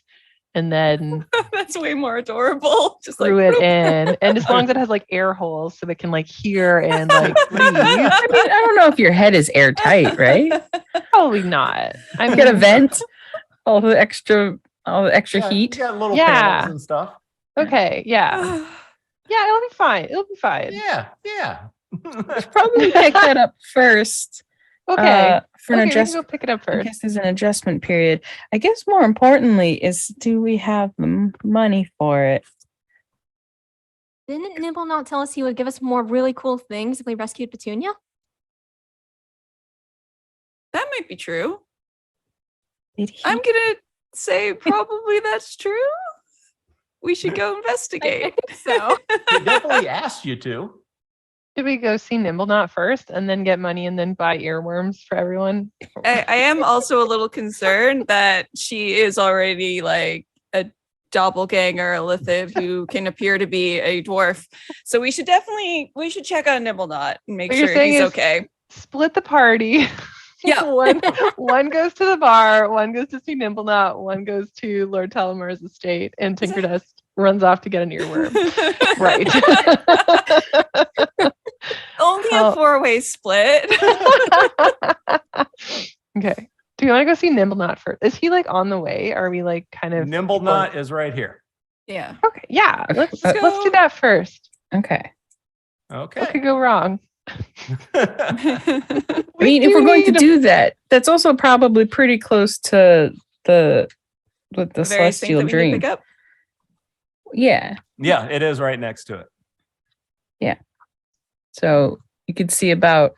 and then That's way more adorable. Just screw like it in. And as long as it has like air holes so it can like hear and like breathe. I mean, I don't know if your head is airtight, right? Probably not. I You mean, got a vent, all the extra Yeah, heat. you got little Yeah. panels and stuff. okay, yeah. Yeah, it'll be fine. It'll be fine. Yeah. Probably pick that up first. Okay. For an Okay, we can go adjustment. pick it up I first. guess there's an adjustment period. I guess more importantly is, do we have the money for it? Didn't Nibble not tell us he would give us more really cool things if we rescued Petunia? that might be true. Did he? I'm gonna say probably that's true. We should go I investigate. think so. He definitely asked you to. Should we go see Nimbleknot first and then get money and then buy earworms for everyone? I am also a little concerned that she is already like a doppelganger, a lithid who can appear to be a dwarf. So we should check on Nimbleknot and make What you're sure saying he's is- okay. Split the party. Yeah. one goes to the bar, one goes to see Nimbleknot, one goes to Lord Talamar's estate, and Tinkerdust runs off to get an earworm. Right. Only Oh. a 4-way split. Okay. Do you want to go see Nimbleknot first? Is he like on the way? Are we like kind of Nimble Knot is right here. Yeah. Okay, yeah. Let's Let's let's do that first. Okay. What Okay. could go wrong? I mean, if we're going to do that, that's also probably pretty close to the Various things celestial that we need to dream. pick up. Yeah. Yeah, it is right next to it. So you could see about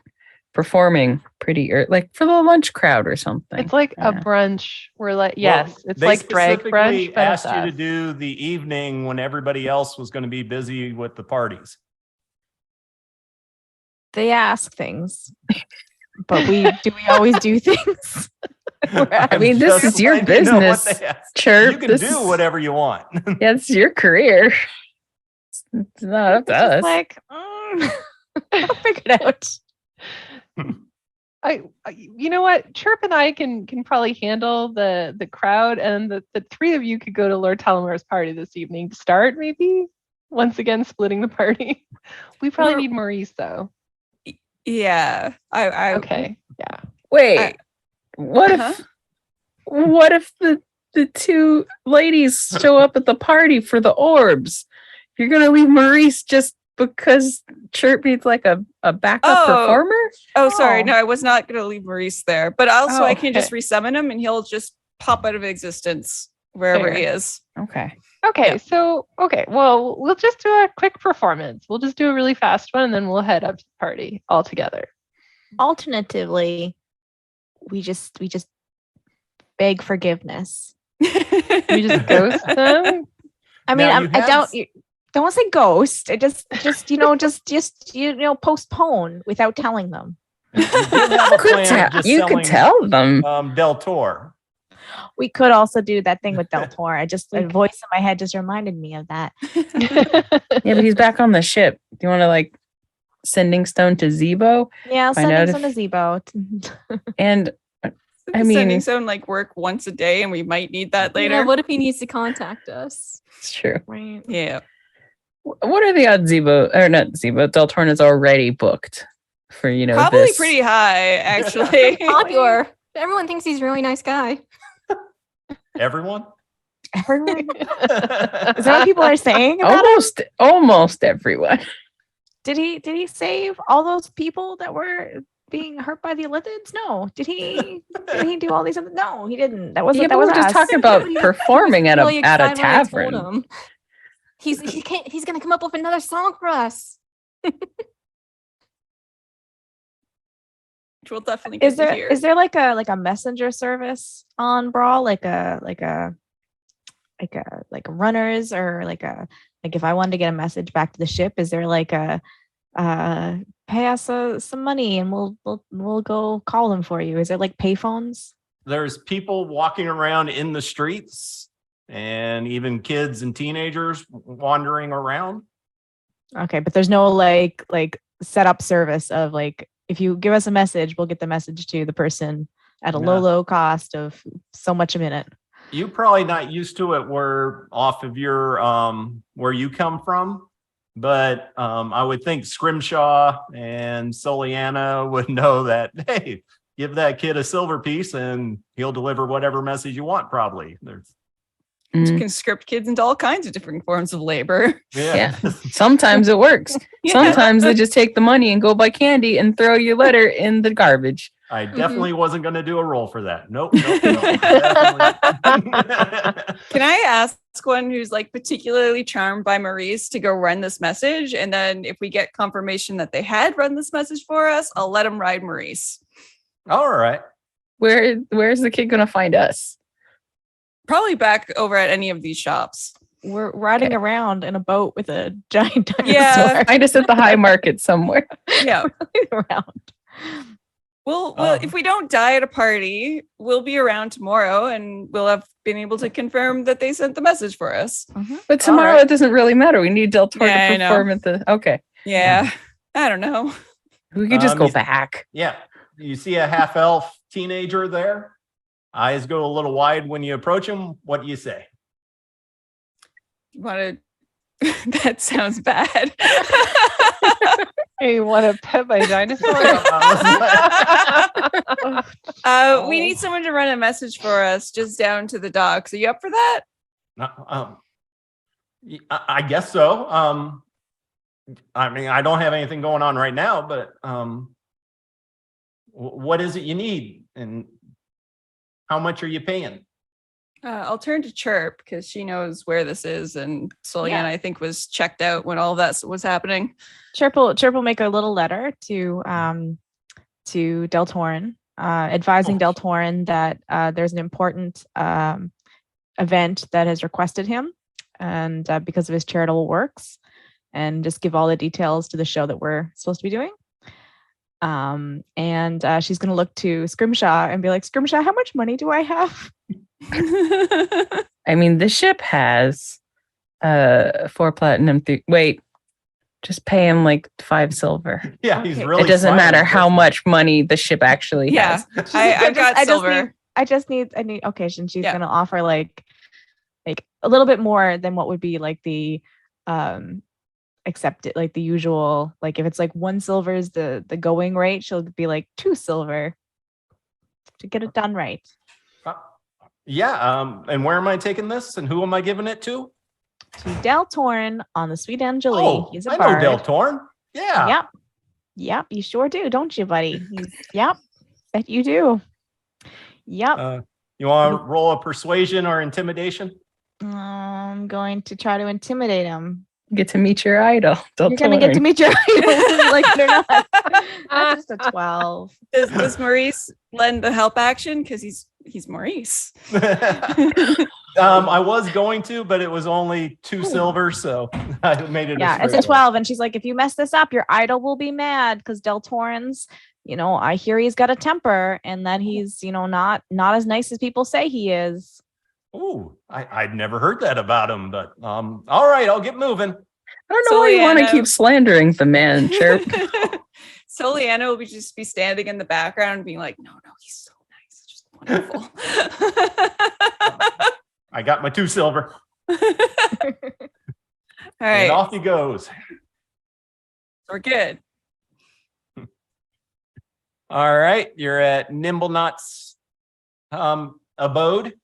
performing pretty early, like for the lunch crowd or something. It's like a Yeah. brunch. We're like, Well, yes, it's they like drag specifically brunch. But it's asked you to us. do the evening when everybody else was going to be busy with the parties. They ask things, but we always do things. I mean, this Just is your letting you know what business. they asked. Chirp. You can this do is- whatever you want. Yeah, it's your career. It's not up to It's just us. like, I'll figure it out. You know what? Chirp and I can probably handle the crowd, and the three of you could go to Lord Talamar's party this evening to start, maybe. Once again, splitting the party. We probably We're- need Maurice though. Yeah. I Okay. Yeah. Wait, what if Uh-huh. what if the the two ladies show up at the party for the orbs. You're gonna leave Maurice just because Chirp needs like a backup performer? Oh, sorry. Oh. No, I was not going to leave Maurice there. But also, Oh, I can just okay. resummon him and he'll just pop out of existence wherever Fair. he is. Okay. Okay, Yeah. so well, we'll just do a quick performance. We'll just do a really fast one, and then we'll head up to the party all together. Alternatively, we just beg forgiveness. We just ghost them. I mean, Now, you I have don't. s- You, don't want to say ghost. I just postpone without telling them. You did have a plan of just You could selling, tell them. Del Tor. We could also do that thing with Del Tor. A voice in my head just reminded me of that. Yeah, but he's back on the ship. Do you want to like sending stone to Zebo? Yeah, I'll Find send out him some if- Zebo. And I The mean- sending zone like work once a day, and we might need that later. Yeah, what if he needs to contact us? it's true. Right. Yeah. What are the odds Zebo or not Zebo? Deltorn is already booked for Probably this. pretty high, actually. Popular. Everyone thinks he's a really nice guy. Everyone? Everyone. Is that what people are saying about him? Almost everyone. Did he save all those people that were being hurt by the Illithids? No. Did he do all these other? No, he didn't. That wasn't Yeah, that but was we're just us. talking about He was performing at really a excited when I told tavern. him. He's gonna come up with another song for us. Which we'll definitely get Is to there hear. is there like a messenger service on Brawl, like a runners, or like if I wanted to get a message back to the ship, is there like a pay us some money and we'll go call them for you? Is there like payphones? There's people walking around in the streets and even kids and teenagers wandering around. Okay, but there's no like set up service of like, if you give us a message, we'll get the message to the person at a No. low cost of so much a minute. You're probably not used to it where off of your where you come from, but I would think Scrimshaw and Soliana would know that, hey, give that kid a silver piece and he'll deliver whatever message you want, probably. There's Mm. Conscript kids into all kinds of different forms of labor. Yeah. Sometimes it works. Yeah. Sometimes they just take the money and go buy candy and throw your letter in the garbage. I Mm-hmm. definitely wasn't going to do a roll for that. Nope. Definitely. Can I ask one who's like particularly charmed by Maurice to go run this message? And then if we get confirmation that they had run this message for us, I'll let him ride Maurice. All right. Where's the kid gonna find us? Probably back over at any of these shops. We're riding around in a boat with a giant dinosaur. Yeah. Find us at the high market somewhere. Yeah. around. Well, Um, if we don't die at a party, we'll be around tomorrow and we'll have been able to confirm that they sent the message for us. But tomorrow All right. it doesn't really matter. We need Del Toro Yeah, I to know. perform at the. Okay, Yeah. I don't know. we could just go you- back. Yeah. You see a half elf teenager there. Eyes go a little wide when you approach him. What do you say? You want to? That sounds bad. Hey, you want to pet my dinosaur? We need someone to run a message for us just down to the docks. Are you up for that? I guess so. I mean, I don't have anything going on right now, but what is it you need, and how much are you paying? I'll turn to Chirp because she knows where this is, and Soliana, Yeah. I think, was checked out when all of that was happening. Chirp will make a little letter to Del Torin, advising Oh. Del Torin that there's an important event that has requested him, and because of his charitable works, and just give all the details to the show that we're supposed to be doing. And she's going to look to Scrimshaw and be like, Scrimshaw, how much money do I have? I mean, the ship has 4 platinum. Wait, just pay him like 5 silver. Yeah, he's Okay. really. It doesn't smiling, matter how doesn't he? much money the ship actually Yeah. has. I've got silver. I need occasion. She's Yeah. going to offer like a little bit more than what would be like the accepted, like the usual, like if it's like 1 silver is the going rate, she'll be like 2 silver to get it done right. Yeah. And where am I taking this, and who am I giving it to? To Del Torn on the Sweet Angelie. Oh, He's a I bard. know Del Torn. Yeah. Yep. Yep. You sure do, don't you, buddy? Yep. Bet you do. Yep. You want to roll a persuasion or intimidation? I'm going to try to intimidate him. Get to meet your idol. You're gonna get to meet your idol, whether you like it or not. That's just a 12. Does Maurice lend the help action? Because he's Maurice. I was going to, but it was only 2 silver, so I made it. Yeah, it's a 12. And she's like, if you mess this up, your idol will be mad because Del Torrens, I hear he's got a temper and that he's, not as nice as people say he is. Oh, I'd never heard that about him, but all right, I'll get moving. I don't know why you want to keep slandering the man, Chirp. So Leanna will just be standing in the background being like, no, he's so nice. Just wonderful. I got my 2 silver. All right. And off he goes. We're good. All right, you're at Nimbleknot's abode.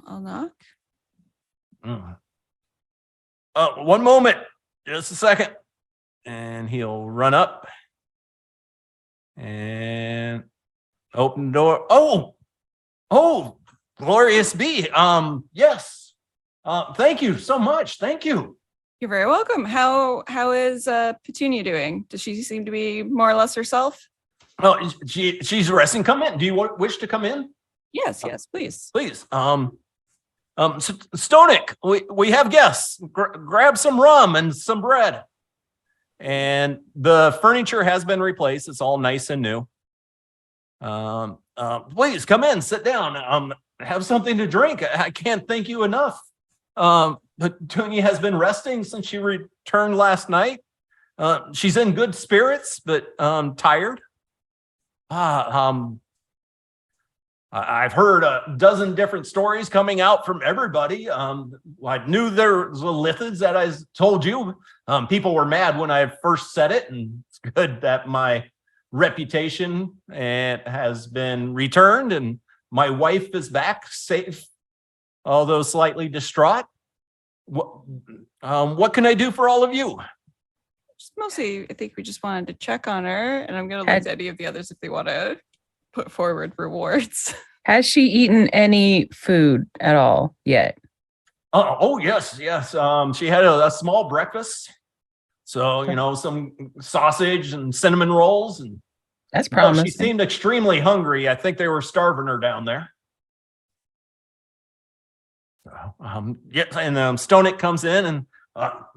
I'll knock. One moment, just a second. And he'll run up and open the door. Oh, glorious be. Yes. Thank you so much. Thank you. You're very welcome. How is Petunia doing? Does she seem to be more or less herself? Oh, she's resting. Come in. Do you wish to come in? Yes, please. Please. Stonic, we have guests. Grab some rum and some bread. And the furniture has been replaced. It's all nice and new. Please come in, sit down. Have something to drink. I can't thank you enough. Petunia has been resting since she returned last night. She's in good spirits, but tired. I've heard a dozen different stories coming out from everybody. I knew there was a lithids that I told you. People were mad when I first said it, and it's good that my reputation has been returned and my wife is back safe, although slightly distraught. What can I do for all of you? Just mostly, I think we just wanted to check on her, and I'm going to look at any of the others if they want to put forward rewards. Has she eaten any food at all yet? Yes. She had a small breakfast. So, some sausage and cinnamon rolls. And that's promising. She seemed extremely hungry. I think they were starving her down there. Yes, and Stonic comes in and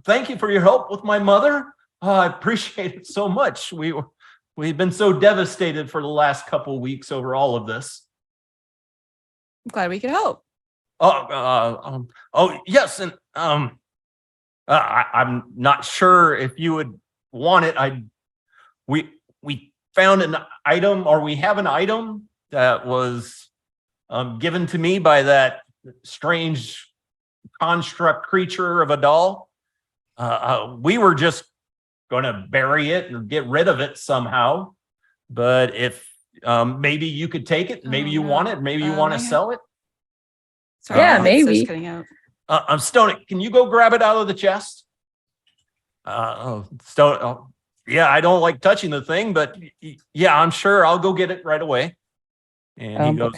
thank you for your help with my mother. I appreciate it so much. We've been so devastated for the last couple of weeks over all of this. I'm glad we could help. Yes, and I'm not sure if you would want it. We found an item, or we have an item that was given to me by that strange construct creature of a doll. We were just going to bury it and get rid of it somehow, but if maybe you could take it, maybe you want it, maybe you want to sell it. Sorry, yeah, maybe. I'm Stonic. Can you go grab it out of the chest? Stone. Yeah, I don't like touching the thing, but yeah, I'm sure I'll go get it right away. And he goes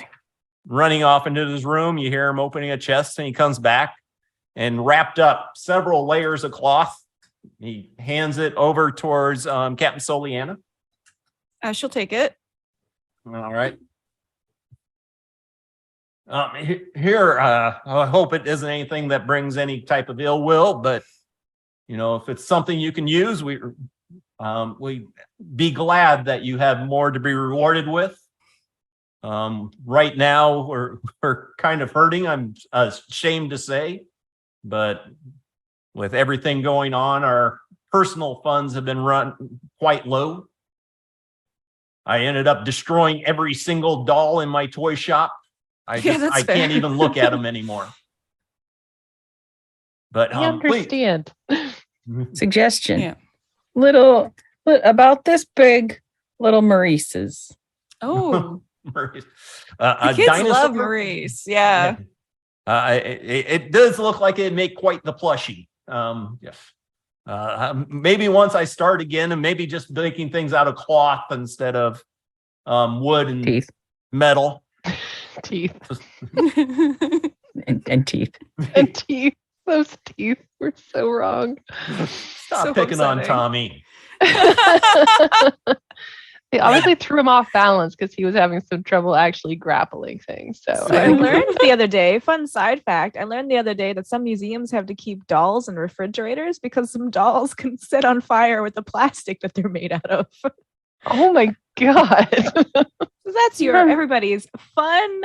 running off into his room. You hear him opening a chest, and he comes back and wrapped up several layers of cloth. He hands it over towards Captain Soliana. She'll take it. All right. Here, I hope it isn't anything that brings any type of ill will, but if it's something you can use, we'd be glad that you have more to be rewarded with. Right now, we're kind of hurting. I'm ashamed to say, but with everything going on, our personal funds have been run quite low. I ended up destroying every single doll in my toy shop. I can't even look at them anymore. But I understand. Suggestion. Yeah. Little about this big, little Maurice's. Oh, Maurice. The A kids dinosaur? love Maurice. Yeah. It does look like it'd make quite the plushie. Yes. Maybe once I start again, and maybe just making things out of cloth instead of wood and Teeth. metal. Teeth. And teeth. And teeth. Those teeth were so wrong. Stop So picking on upsetting. Tommy. They obviously threw him off balance because he was having some trouble actually grappling things. So So I learned the other day, fun side fact, I learned the other day that some museums have to keep dolls in refrigerators because some dolls can set on fire with the plastic that they're made out of. oh my god. So that's your everybody's fun,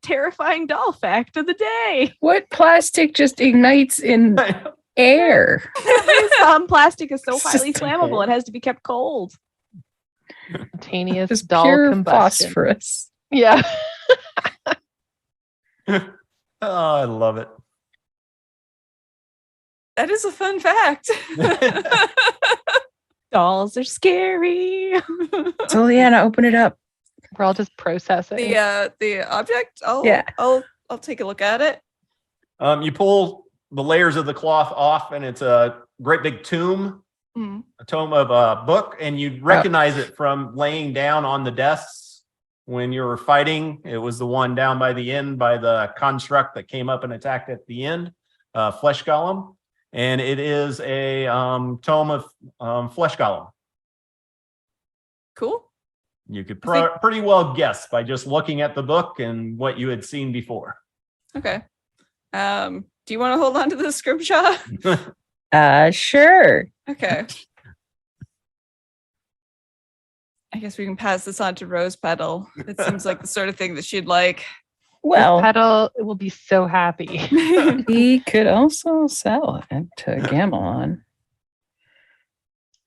terrifying doll fact of the day. What plastic just ignites in air? Some plastic is so It's highly just flammable, it has to be kept cold. Spontaneous Just doll pure combustion. phosphorus. Yeah. Oh, I love it. That is a fun fact. Dolls are scary. So Leanna, open it up. We're all just processing. The object. Yeah. I'll take a look at it. You pull the layers of the cloth off, and it's a great big tomb. Mm. A tome of a book, and you'd recognize it from laying down on the desks when you were fighting. It was the one down by the end by the construct that came up and attacked at the end, flesh golem, and it is a tome of flesh golem. Cool. You could I think- pretty well guess by just looking at the book and what you had seen before. Okay. Do you want to hold on to the scrimshaw? Sure. Okay. I guess we can pass this on to Rose Petal. It seems like the sort of thing that she'd like. Well, Petal will be so happy. we could also sell it to Gamelon,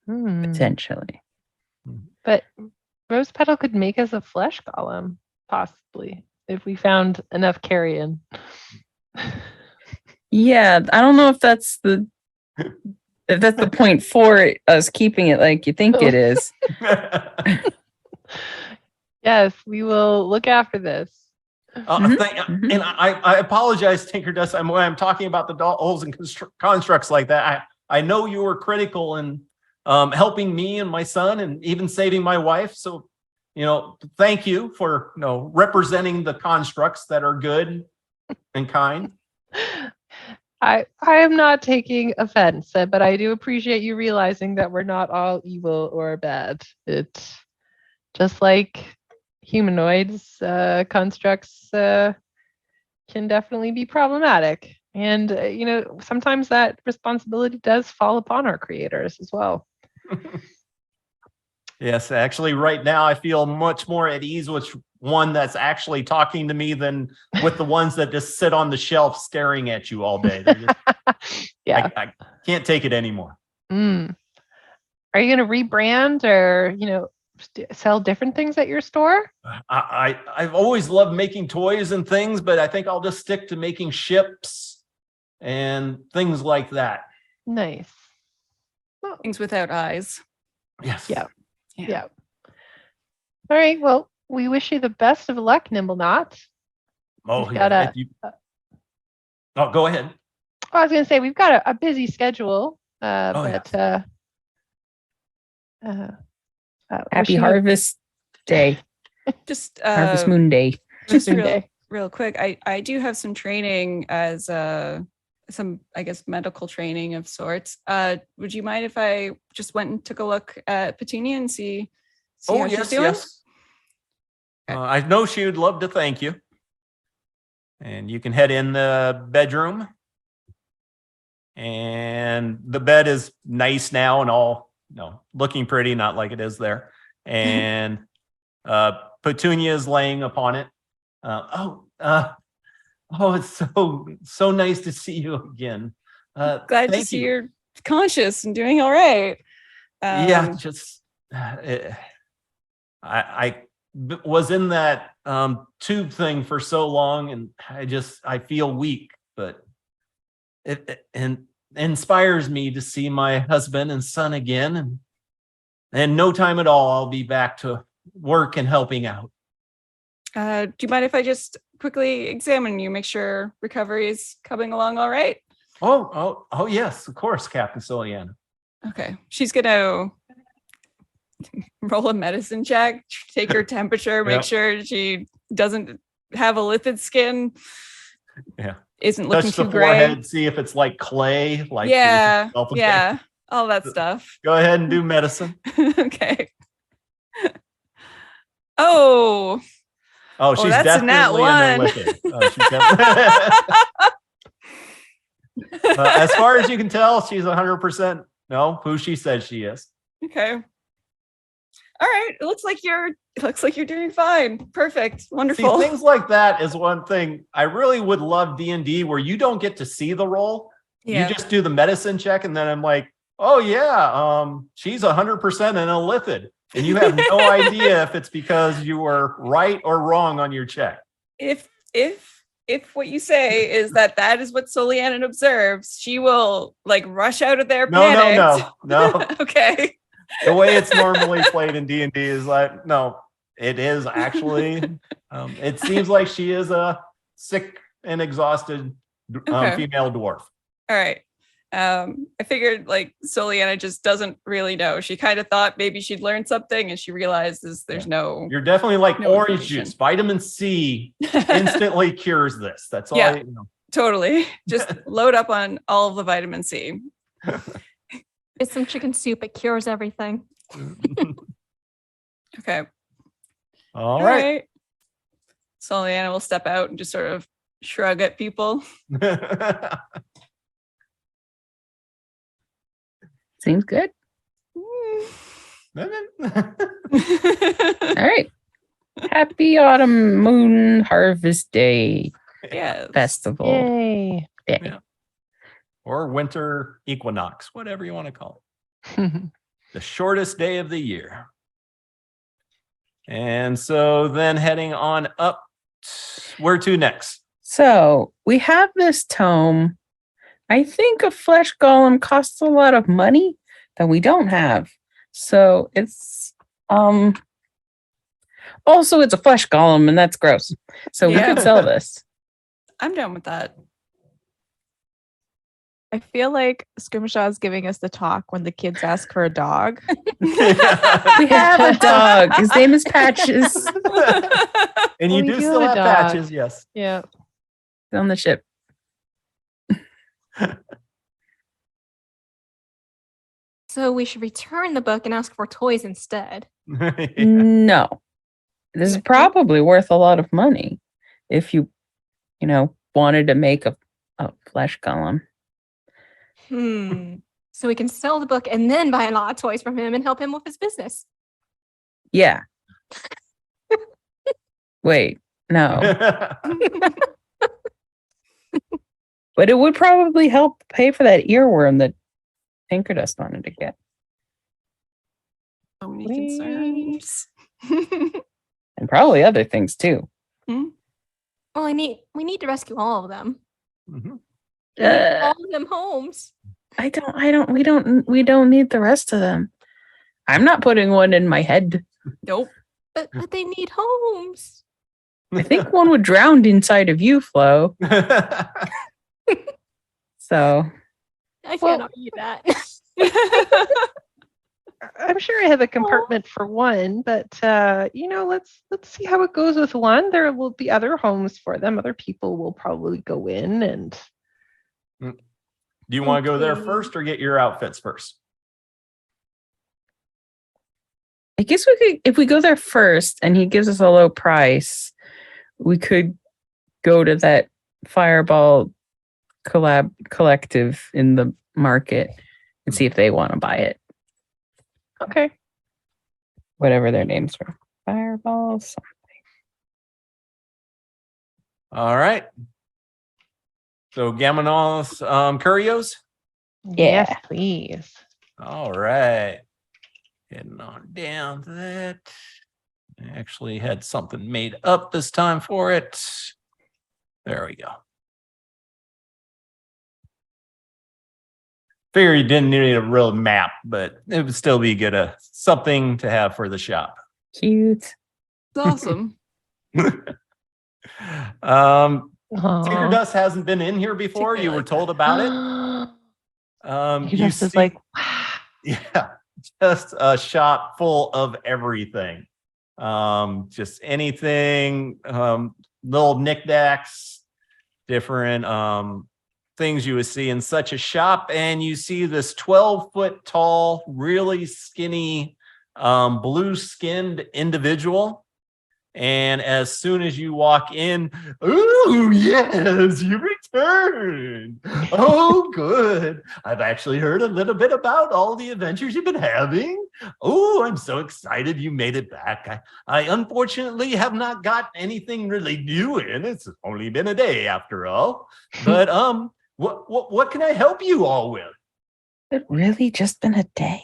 potentially. But Rose Petal could make us a flesh golem, possibly, if we found enough carrion. Yeah, I don't know if that's the point for us keeping it like you think it is. Yes, we will look after this. Mhm. And I apologize, Tinker Dust. When I'm talking about the dolls and constructs like that, I know you were critical in helping me and my son, and even saving my wife. So, thank you for representing the constructs that are good and kind. I am not taking offense, but I do appreciate you realizing that we're not all evil or bad. It's just like humanoids, constructs can definitely be problematic. And, sometimes that responsibility does fall upon our creators as well. Yes, actually, right now I feel much more at ease with one that's actually talking to me than with the ones that just sit on the shelf staring at you all day. Yeah. I can't take it anymore. Are you going to rebrand or, sell different things at your store? I've always loved making toys and things, but I think I'll just stick to making ships and things like that. Nice. Things without eyes. Yes. Yeah. Yeah. All right. Well, we wish you the best of luck, Nimbleknot. Oh, We've got yeah. Go ahead. I was going to say we've got a busy schedule, yeah. but Happy wishing you- Harvest Day, Just Harvest Moon Day. just Moon real, Day. real quick. I do have some training as some, I guess, medical training of sorts. Would you mind if I just went and took a look at Petunia and see Oh, how she's yes, doing? yes. I know she would love to thank you. And you can head in the bedroom. And the bed is nice now and all, looking pretty, not like it is there. And Petunia is laying upon it. It's so nice to see you again. Glad to thank see you. you're conscious and doing all right. Yeah, just I was in that tube thing for so long, and I feel weak, but it inspires me to see my husband and son again, and in no time at all I'll be back to work and helping out. Do you mind if I just quickly examine you, make sure recovery is coming along all right? Oh, yes, of course, Captain Soliana. Okay. She's gonna roll a medicine check, take her temperature, make Yep. sure she doesn't have a lipid skin. Yeah. Isn't looking Touch the too gray. forehead, see if it's like clay. Like Yeah. okay. Yeah. All that stuff. Go ahead and do medicine. Okay. Oh. Oh, she's that's a nat definitely in the one. lipid. Oh, she's definitely. As far as you can tell, she's 100% who she says she is. Okay. All right. It looks like you're doing fine. Perfect. See, Wonderful. things like that is one thing. I really would love D&D where you don't get to see the roll. Yeah. You just do the medicine check, and then I'm like, oh yeah, she's 100% in a lipid. And you have no idea if it's because you were right or wrong on your check. If what you say is that is what Soliana observes, she will like rush out of there panicked. No. Okay. The way it's normally played in D&D is like, no, it is actually, it seems like she is a sick and exhausted Okay. female dwarf. All right. I figured like Soliana just doesn't really know. She kind of thought maybe she'd learn something, and she realizes there's no. You're definitely like No orange information. juice. Vitamin C instantly cures this. That's all. Yeah. Totally. Just load up on all of the vitamin C. It's some chicken soup. It cures everything. Okay. All right. Soliana will step out and just sort of shrug at people. Seems good. Mm. All right. Happy Autumn Moon Harvest Day Yes. Festival. Yay. Day. Yeah. Or winter equinox, whatever you want to call it. The shortest day of the year. And so then heading on up, where to next? So we have this tome. I think a flesh golem costs a lot of money that we don't have. So it's also it's a flesh golem, and that's gross. So we Yeah. could sell this. I'm down with that. I feel like Scrimshaw is giving us the talk when the kids ask for a dog. We have a dog. His name is Patches. And you We do do still have a have dog. patches, yes. Yeah. He's on the ship. So we should return the book and ask for toys instead. No. This is probably worth a lot of money if you wanted to make a flesh golem. So we can sell the book and then buy a lot of toys from him and help him with his business. Yeah. Wait, no. But it would probably help pay for that earworm that Pinkerdust wanted to get. So many concerns. And probably other things too. Well, we need to rescue all of them. Mhm. All of them homes. We don't need the rest of them. I'm not putting one in my head. Nope. But they need homes. I think one would drown inside of you, Flo. So I Well- can't argue that. I'm sure I have a compartment for one, but let's see how it goes with one. There will be other homes for them. Other people will probably go in, and Do you want to go there Okay. first or get your outfits first? I guess we could, if we go there first and he gives us a low price, we could go to that Fireball collective in the market and see if they want to buy it. okay. Whatever their names were. Fireballs. All right. So Gaminos Curios. Yeah. Yes, please. All right. Heading on down to that. I actually had something made up this time for it. There we go. Figure you didn't need a real map, but it would still be good something to have for the shop. Cute. It's awesome. Tinker Dust hasn't been in here before. You were told about it. Tinker You Dust is see- like, wow. Yeah, just a shop full of everything. Just anything, little knickknacks, different things you would see in such a shop. And you see this 12-foot tall, really skinny, blue-skinned individual. And as soon as you walk in, oh, yes, you returned. Oh, good. I've actually heard a little bit about all the adventures you've been having. Oh, I'm so excited you made it back. I unfortunately have not got anything really new in. It's only been a day after all. But what can I help you all with? It really just been a day.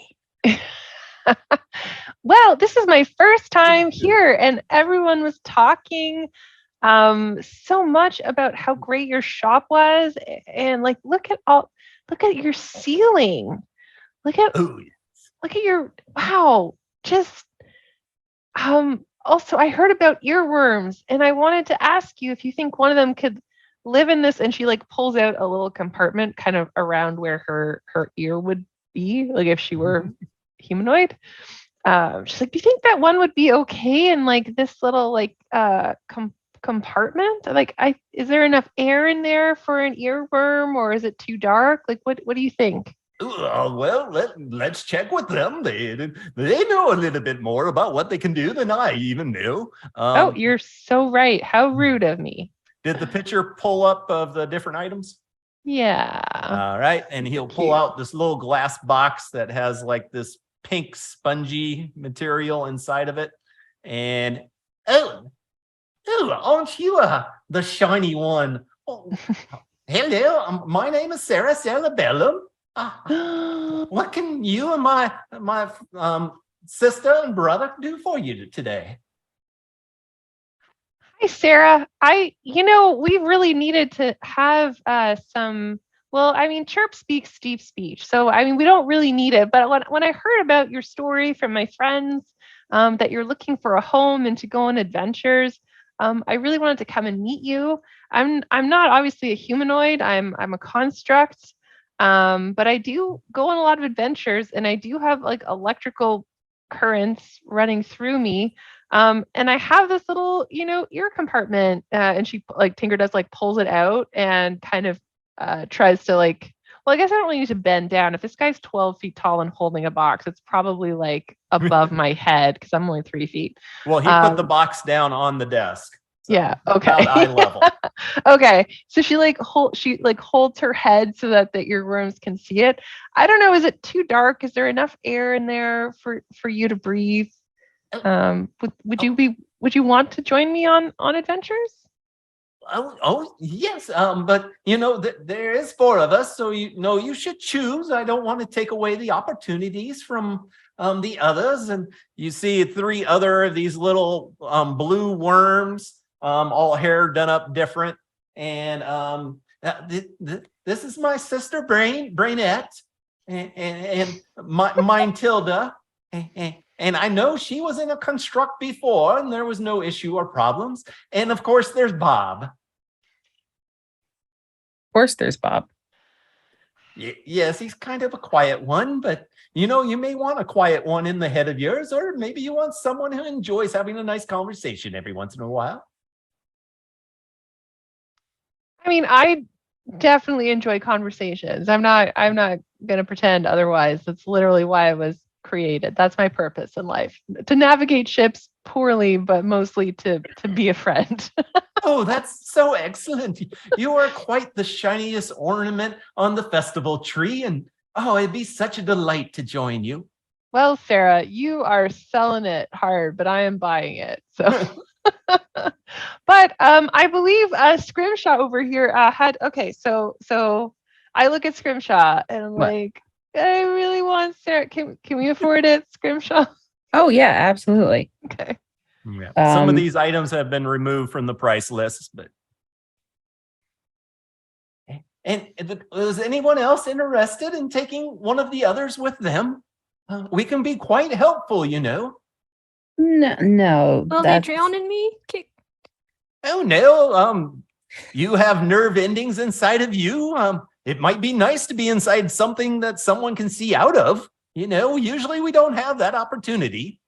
Well, this is my first time here, and everyone was talking so much about how great your shop was, and like look at your ceiling. Look at your wow. Just also I heard about earworms, and I wanted to ask you if you think one of them could live in this. And she like pulls out a little compartment kind of around where her ear would be, like if she were humanoid. She's like, do you think that one would be okay in like this little like compartment? Like, is there enough air in there for an earworm, or is it too dark? Like, what do you think? Well, let's check with them. They know a little bit more about what they can do than I even knew. Oh, you're so right. How rude of me. Did the picture pull up of the different items? Yeah. All right, and he'll pull Cute. out this little glass box that has like this pink spongy material inside of it. And oh, aren't you the shiny one? Oh, hello, my name is Sarah Cerebellum. What can you and my sister and brother do for you today? Hi, Sarah. We really needed to have some. Well, I mean, Chirp speaks deep speech, so I mean, we don't really need it. But when I heard about your story from my friends, that you're looking for a home and to go on adventures, I really wanted to come and meet you. I'm not obviously a humanoid. I'm a construct, but I do go on a lot of adventures, and I do have like electrical currents running through me. And I have this little, ear compartment, and she like Tinker does like pulls it out and kind of tries to like, well, I guess I don't really need to bend down. If this guy's 12 feet tall and holding a box, it's probably like above my head because I'm only 3 feet. Well, he put the box down on the desk. So Yeah. Okay. about eye level. Okay. So she holds her head so that the earworms can see it. I don't know. Is it too dark? Is there enough air in there for you to breathe? Would you want to join me on adventures? Oh yes. But there is 4 of us, so you should choose. I don't want to take away the opportunities from the others. And you see 3 other of these little blue worms, all hair done up different. And this is my sister Brainette, and mine Tilda. And I know she was in a construct before, and there was no issue or problems. And of course, there's Bob. Of course, there's Bob. Yes, he's kind of a quiet one, but you may want a quiet one in the head of yours, or maybe you want someone who enjoys having a nice conversation every once in a while. I mean, I definitely enjoy conversations. I'm not gonna pretend otherwise. That's literally why I was created. That's my purpose in life. To navigate ships poorly, but mostly to be a friend. Oh, that's so excellent. You are quite the shiniest ornament on the festival tree, and it'd be such a delight to join you. Well, Sarah, you are selling it hard, but I am buying it. So but I believe Scrimshaw over here had so I look at Scrimshaw and I'm like, I really want Sarah. Can we afford it, Scrimshaw? Oh yeah, absolutely. Okay. Yeah. Some of these items have been removed from the price list, but and was anyone else interested in taking one of the others with them? We can be quite helpful, No, Will they drown in me? Oh no, you have nerve endings inside of you. It might be nice to be inside something that someone can see out of. You know, usually we don't have that opportunity.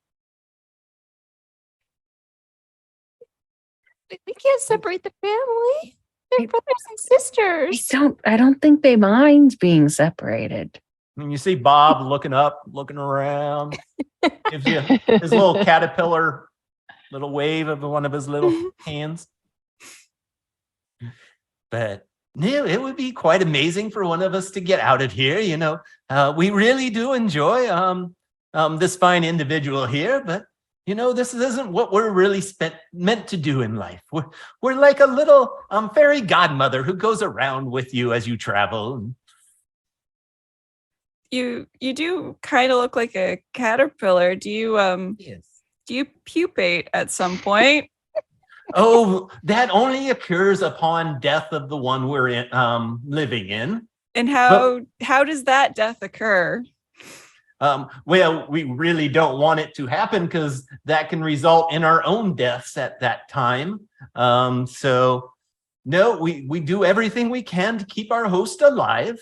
We can't separate the family. They're brothers and sisters. I don't think they mind being separated. And you see Bob looking up, looking around, gives you his little caterpillar, little wave of one of his little hands. But no, it would be quite amazing for one of us to get out of here. You know, we really do enjoy this fine individual here, but you know, this isn't what we're really meant to do in life. We're like a little fairy godmother who goes around with you as you travel. You do kind of look like a caterpillar. Do you Yes. do you pupate at some point? Oh, that only occurs upon death of the one we're living in. And how does that death occur? Well, we really don't want it to happen because that can result in our own deaths at that time. So no, we do everything we can to keep our host alive.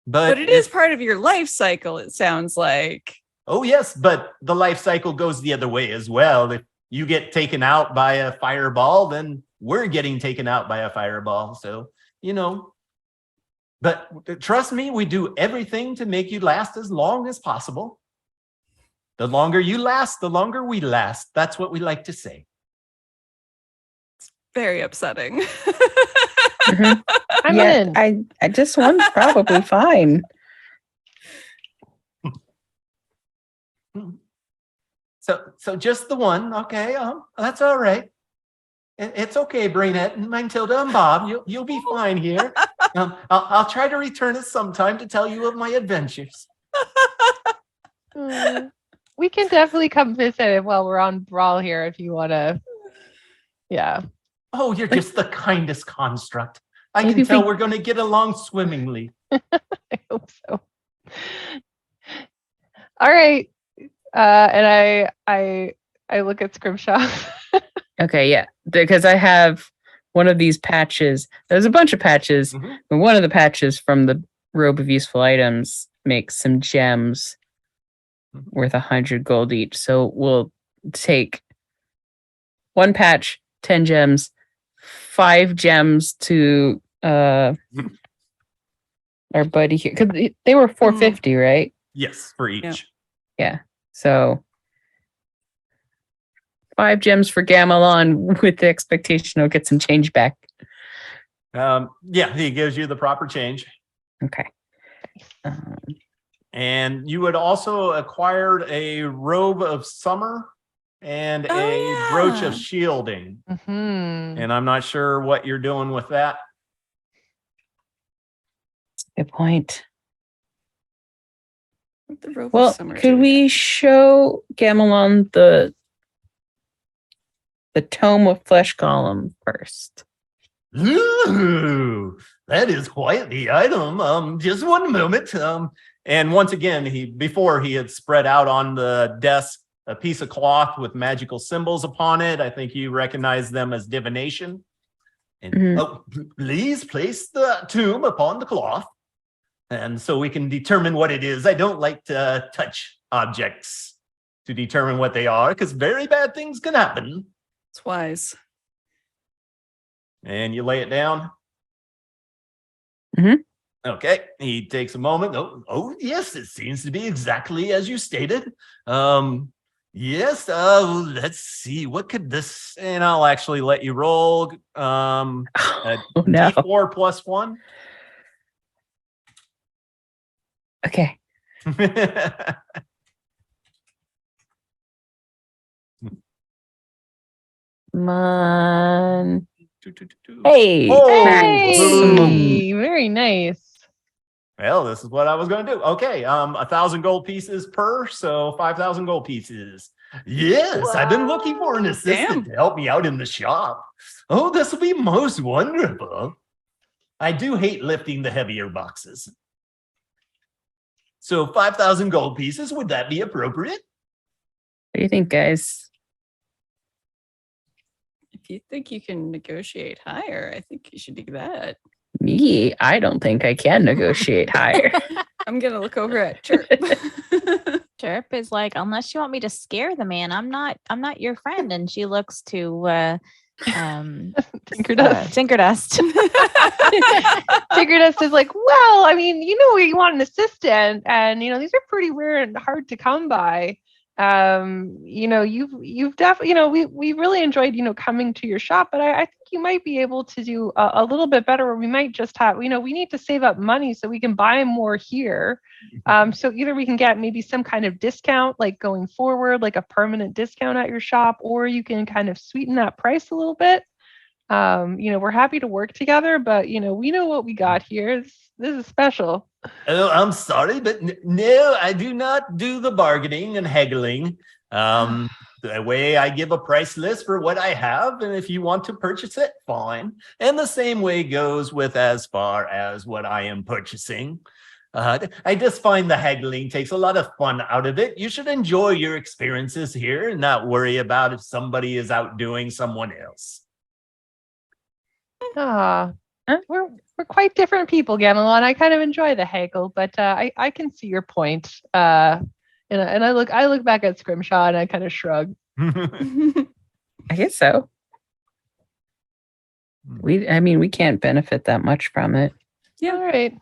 But it is part of your life cycle, it sounds like. Oh, yes, but the life cycle goes the other way as well. If you get taken out by a fireball, then we're getting taken out by a fireball. So, you know, but trust me, we do everything to make you last as long as possible. The longer you last, the longer we last. That's what we like to say. Very upsetting. Mhm. I'm Yeah, in. I just one's probably fine. So just the one, okay? That's all right. It's okay, Brainette and Matilda and Bob. You'll be fine here. I'll try to return it sometime to tell you of my adventures. We can definitely come visit while we're on Brawl here if you want to. Yeah. Oh, you're just the kindest construct. I Maybe can tell we- we're going to get along swimmingly. I hope so. All right. And I look at Scrimshaw. Okay, yeah, because I have one of these patches. There's a bunch of patches, Mhm. but one of the patches from the robe of useful items makes some gems worth 100 gold each. So we'll take one patch, 10 gems, 5 gems to our buddy here, because they were 450, right? Yes, for each. Yeah. So 5 gems for Gamelon with the expectation he'll get some change back. Yeah, he gives you the proper change. Okay. And you had also acquired a robe of summer and Oh, a brooch of yeah. shielding. Mhm. And I'm not sure what you're doing with that. Good point. The robe of Well, summer could do we show Gamelon the tome of flesh column first? Ooh, that is quite the item. Just one moment. And once again, before he had spread out on the desk a piece of cloth with magical symbols upon it. I think you recognize them as divination. And Mhm. Please place the tomb upon the cloth. And so we can determine what it is. I don't like to touch objects to determine what they are because very bad things can happen. It's wise. And you lay it down. Mhm. Okay. He takes a moment. Oh, yes, it seems to be exactly as you stated. Yes. Let's see. What could this? And I'll actually let you roll. A Oh, no. D4 plus 1. Okay. Come on. Hey. Oh, maximum. Hey, very nice. Well, this is what I was going to do. Okay, 1,000 gold pieces per, so 5,000 gold pieces. Yes, I've been looking for an assistant Damn. to help me out in the shop. Oh, this will be most wonderful. I do hate lifting the heavier boxes. So 5,000 gold pieces, would that be appropriate? What do you think, guys? If you think you can negotiate higher, I think you should do that. Me, I don't think I can negotiate higher. I'm gonna look over at Chirp. Chirp is like, unless you want me to scare the man, I'm not your friend. And she looks to Tinker Dust. Tinker Dust. Tinker Dust is like, well, I mean, you want an assistant, and these are pretty rare and hard to come by. You've definitely, we really enjoyed, coming to your shop, but I think you might be able to do a little bit better, or we might just have, we need to save up money so we can buy more here. So either we can get maybe some kind of discount, like going forward, like a permanent discount at your shop, or you can kind of sweeten that price a little bit. We're happy to work together, but we know what we got here. This is special. Oh, I'm sorry, but no, I do not do the bargaining and haggling. The way I give a price list for what I have, and if you want to purchase it, fine. And the same way goes with as far as what I am purchasing. I just find the haggling takes a lot of fun out of it. You should enjoy your experiences here and not worry about if somebody is outdoing someone else. We're quite different people, Gamelon. I kind of enjoy the haggle, but I can see your point. And I look back at Scrimshaw and I kind of shrug. I guess so. We can't benefit that much from it. Yeah. All right.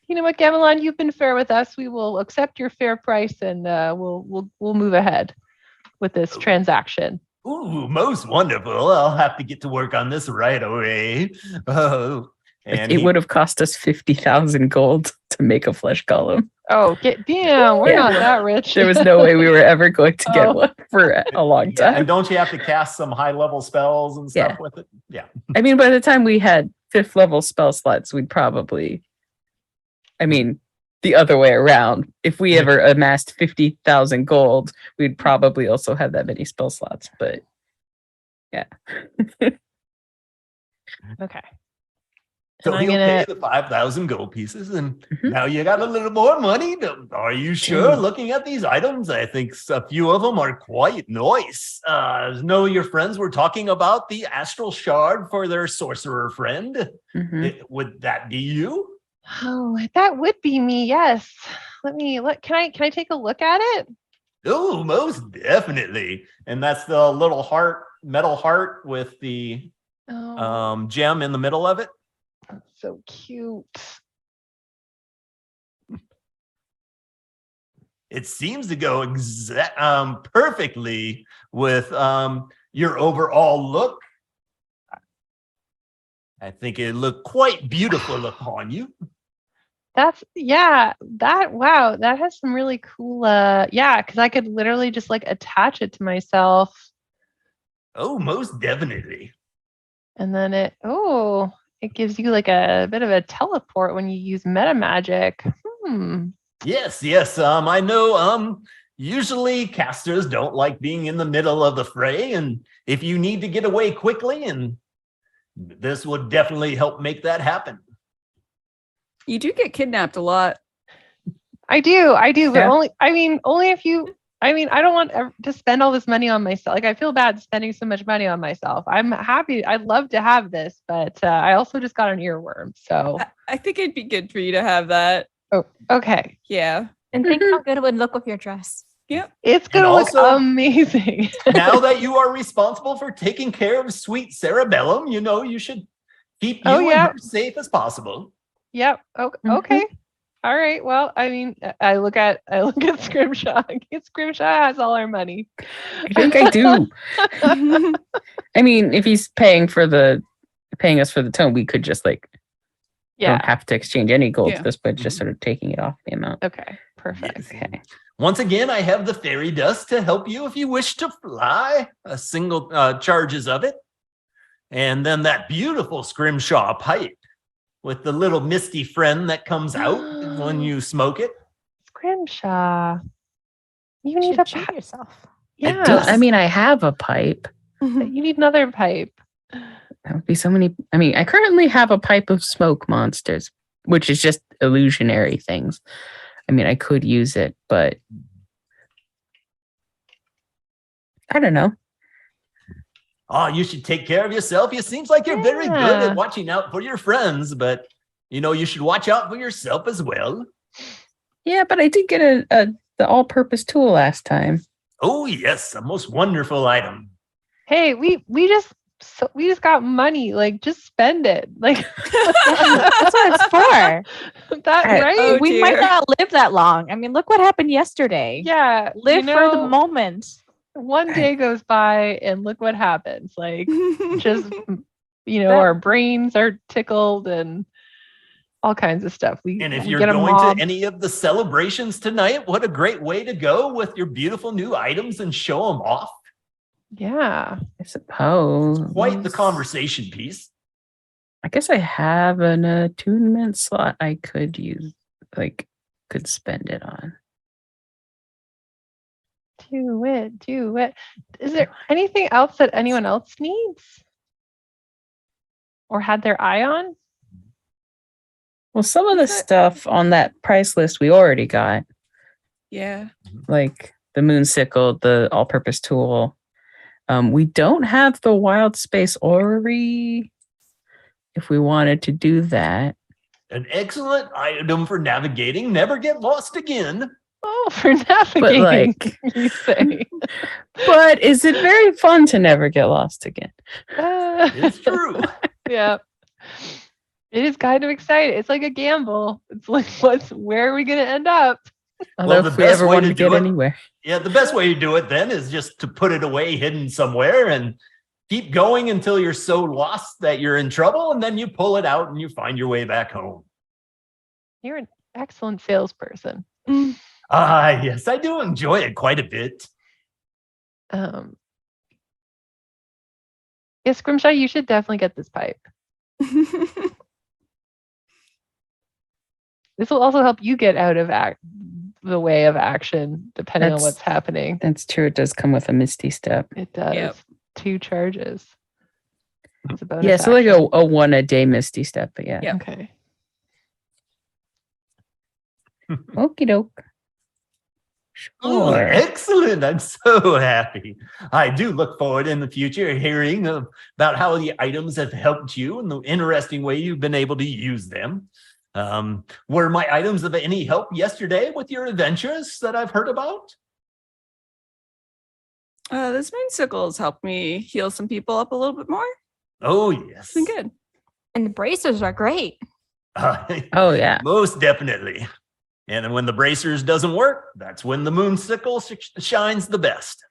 You know what, Gamelon, you've been fair with us. We will accept your fair price, and we'll move ahead with this transaction. Ooh, most wonderful. I'll have to get to work on this right away. Oh, and it would have cost us 50,000 gold to make a flesh golem. Oh, damn, we're not that rich. There was no way we were ever going to get one for a long time. And don't you have to cast some high-level spells and stuff with it? Yeah. I mean, by the time we had 5th level spell slots, we'd probably, the other way around. If we ever amassed 50,000 gold, we'd probably also have that many spell slots. But yeah. Okay. So And he'll pay the 5,000 gold pieces, and now you got a little more money. Are you sure? Looking at these items, I think a few of them are quite nice. Know your friends were talking about the astral shard for their sorcerer friend. Would that be you? Oh, that would be me. Yes. Can I take a look at it? Oh, most definitely. And that's the little metal heart with the gem in the middle of it. That's so cute. It seems to go perfectly with your overall look. I think it looked quite beautiful upon you. That has some really cool, because I could literally just attach it to myself. Oh, most definitely. And then it gives you a bit of a teleport when you use meta magic. Yes. I know usually casters don't like being in the middle of the fray, and if you need to get away quickly, and this would definitely help make that happen. You do get kidnapped a lot. I do, but only if you. I don't want to spend all this money on myself. I feel bad spending so much money on myself. I'm happy. I'd love to have this, but I also just got an earworm. So I think it'd be good for you to have that. Oh, okay. Yeah. And think how good it would look with your dress. Yep. It's going to look amazing. Now that you are responsible for taking care of sweet Cerebellum, you should keep you and her safe as possible. Yep. Okay. All right. Well, I look at Scrimshaw. Scrimshaw has all our money. I think I do. If he's paying us for the tone, we could just don't have to exchange any gold at this point, just sort of taking it off the amount. Okay. Perfect. Yes. Okay. Once again, I have the fairy dust to help you if you wish to fly. A single charges of it. And then that beautiful Scrimshaw pipe with the little misty friend that comes out when you smoke it. Scrimshaw, you need a pipe yourself. Yeah. I have a pipe. You need another pipe. That would be so many. I currently have a pipe of smoke monsters, which is just illusionary things. I could use it, but I don't know. Oh, you should take care of yourself. It seems like you're very good Yeah. at watching out for your friends, but you should watch out for yourself as well. Yeah, but I did get the all-purpose tool last time. Oh, yes, a most wonderful item. Hey, we just got money. Like, just spend it. Like, That's what it's for. that, Hey, right? oh, We might dear. not live that long. I mean, look what happened yesterday. Yeah. Live for the moment. One day goes by and look what happens. Like, just, That- our brains are tickled and all kinds of stuff. And if we you're get a going mob. to any of the celebrations tonight, what a great way to go with your beautiful new items and show them off. Yeah. I suppose. Quite the conversation piece. I guess I have an attunement slot I could use, could spend it on. Do it. Is there anything else that anyone else needs? Or had their eye on? Well, some of the stuff on that price list we already got, Yeah. like the moon sickle, the all-purpose tool. We don't have the wild space orrery if we wanted to do that. An excellent item for navigating. Never get lost again. Oh, for But navigating, you say. but is it very fun to never get lost again? It's true. Yeah. It is kind of exciting. It's like a gamble. It's like, where are we going to end up? Although the if we best ever way want to to do get it- anywhere. Yeah, the best way to do it then is just to put it away hidden somewhere and keep going until you're so lost that you're in trouble, and then you pull it out and you find your way back home. You're an excellent salesperson. Ah, yes, I do enjoy it quite a bit. Yes, Grimshaw, you should definitely get this pipe. This will also help you get out of the way of action, depending on That's- what's happening. That's true. It does come with a misty step. It does. Yep. 2 charges. It's a bonus Yeah, so like action. a 1 a day misty step, but yeah. Yep. Okay. Okie doke. Oh, Sure. excellent. I'm so happy. I do look forward in the future hearing about how the items have helped you and the interesting way you've been able to use them. Were my items of any help yesterday with your adventures that I've heard about? This moonsicle has helped me heal some people up a little bit more. Oh, yes. It's been good. And the bracers are great. Oh, yeah. Most definitely. And then when the bracers doesn't work, that's when the moon sickle shines the best.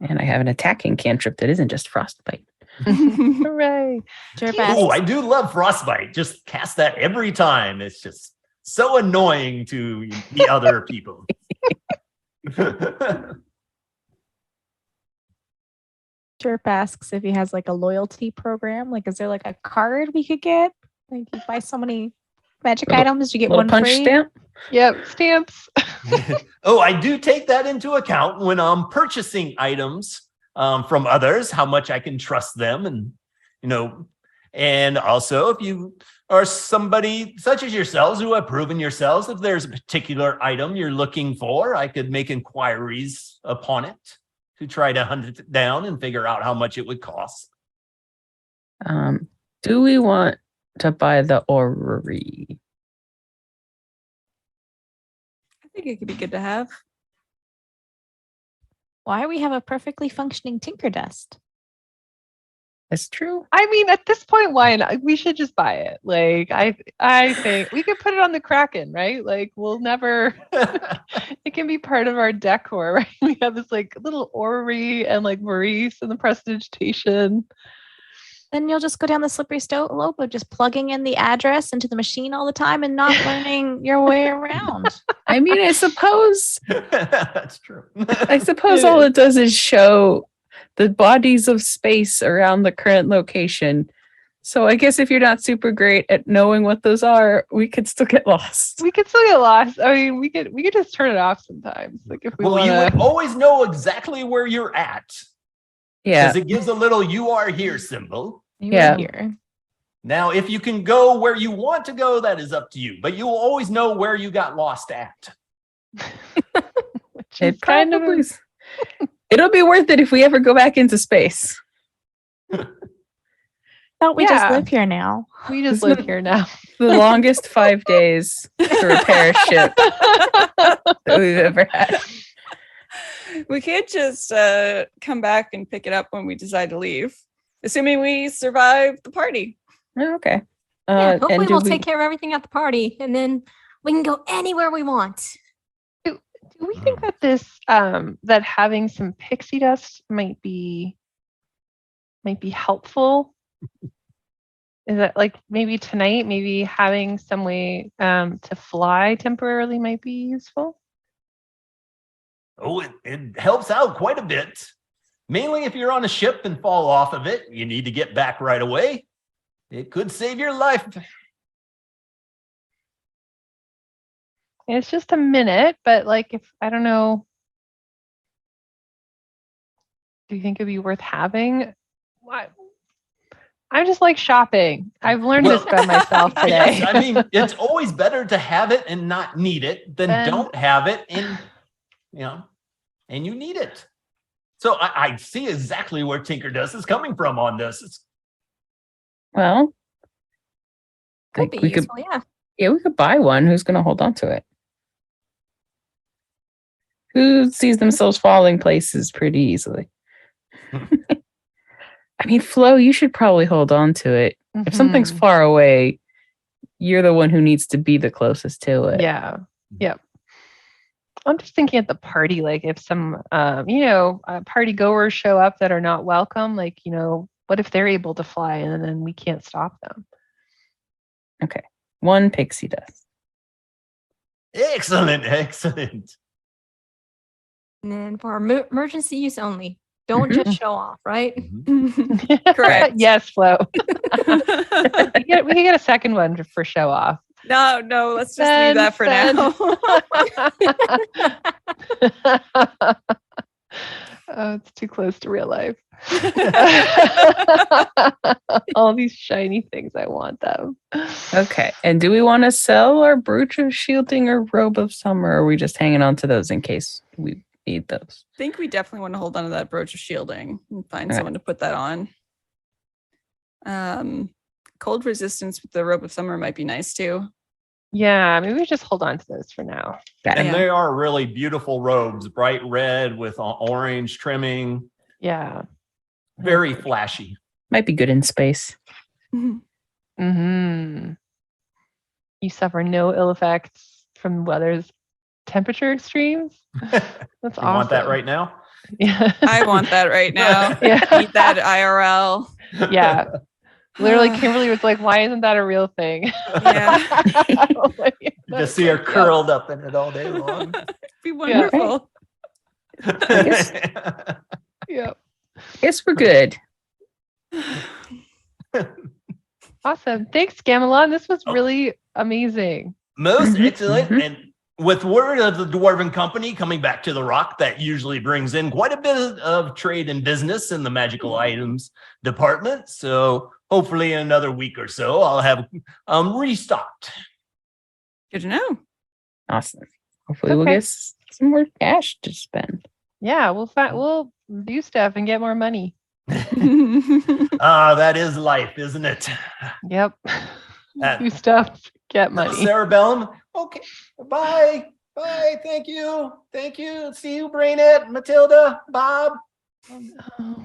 And I have an attacking cantrip that isn't just frostbite. Hooray. Sure, Oh, I do love frostbite. Just cast that every time. It's just so annoying to the other people. Chirp asks if he has like a loyalty program. Like, is there like a card we could get? Like, you buy so many magic items, you get Little one punch free. stamp. Yep, stamps. Oh, I do take that into account when I'm purchasing items from others, how much I can trust them. And also if you are somebody such as yourselves who have proven yourselves, if there's a particular item you're looking for, I could make inquiries upon it to try to hunt it down and figure out how much it would cost. Do we want to buy the orrery? I think it could be good to have. Why we have a perfectly functioning tinker dust? That's true. I mean, at this point, why not? We should just buy it. Like, I think we could put it on the Kraken, right? Like, we'll never. It can be part of our decor, right? We have this like little orrery and like Maurice and the prestidigitation. Then you'll just go down the slippery slope of just plugging in the address into the machine all the time and not learning your way around. I mean, I suppose That's true. all it does is show the bodies of space around the current location. So I guess if you're not super great at knowing what those are, we could still get lost. We could still get lost. I mean, we could just turn it off sometimes. Like if we Well, want you would to. always know exactly where you're at. Yeah. Because it gives a little "you are here" symbol. You Yeah. were here. Now, if you can go where you want to go, that is up to you. But you will always know where you got lost at. It probably It'll be worth it if we ever go back into space. No, we just Yeah. live here now. We just live here now. The longest 5 days to repair a ship that we've ever had. We can't just come back and pick it up when we decide to leave, assuming we survive the party. Oh, okay. Yeah, And hopefully do we'll we- take care of everything at the party, and then we can go anywhere we want. Do we think that this that having some pixie dust might be helpful? Is it like maybe tonight, maybe having some way to fly temporarily might be useful? Oh, it helps out quite a bit. Mainly if you're on a ship and fall off of it, you need to get back right away. It could save your life. It's just a minute, but like if I don't know, do you think it'd be worth having? What? I just like shopping. I've learned this by myself today. Yes, I mean, it's always better to have it and not need it than Then- don't have it and, and you need it. So I see exactly where Tinker Dust is coming from on this. Well, Could like, be we could, useful, yeah. yeah, we could buy one. Who's going to hold on to it? Who sees themselves falling places pretty easily? I mean, Flo, you should probably hold on to it. If something's Mhm. far away, you're the one who needs to be the closest to it. Yeah. Yep. I'm just thinking at the party, like if some, party goers show up that are not welcome, like, what if they're able to fly and then we can't stop them? Okay. One pixie dust. Excellent, excellent. And then for emergency use only. Don't Mhm. just show off, right? Correct. Yes, Flo. we can get a second one for show off. No, let's just Then- leave that for then- now. Oh, it's too close to real life. All these shiny things, I want them. Okay. And do we want to sell our brooch of shielding or robe of summer? Or are we just hanging on to those in case we need those? I think we definitely want to hold on to that brooch of shielding and find Alright. someone to put that on. Cold resistance with the robe of summer might be nice too. Yeah, maybe we just hold on to those for now. Got And it. Yeah. they are really beautiful robes, bright red with orange trimming, Yeah. very flashy. Might be good in space. Mm-hmm. You suffer no ill effects from weather's temperature extremes. That's You awesome. want that right now? Yeah. I want that right now. Yeah. Need that IRL. Yeah. Literally, Kimberly was like, "Why isn't that a real thing?" Yeah. You just see her curled up in it all day long. Be wonderful. Yeah. Guess we're good. Awesome. Thanks, Gamelon. This was really amazing. Most Mhm, excellent. mhm. And with word of the Dwarven Company coming back to the Rock, that usually brings in quite a bit of trade and business in the magical items department. So hopefully in another week or so, I'll have restocked. Good to know. Awesome. Hopefully we'll Okay. get some more cash to spend. Yeah, we'll do stuff and get more money. That is life, isn't it? Yep. That- Do stuff, get money. Sarah Bellum. Okay. Bye. Bye. Thank you. Thank you. See you, Brainette, Matilda, Bob. Oh.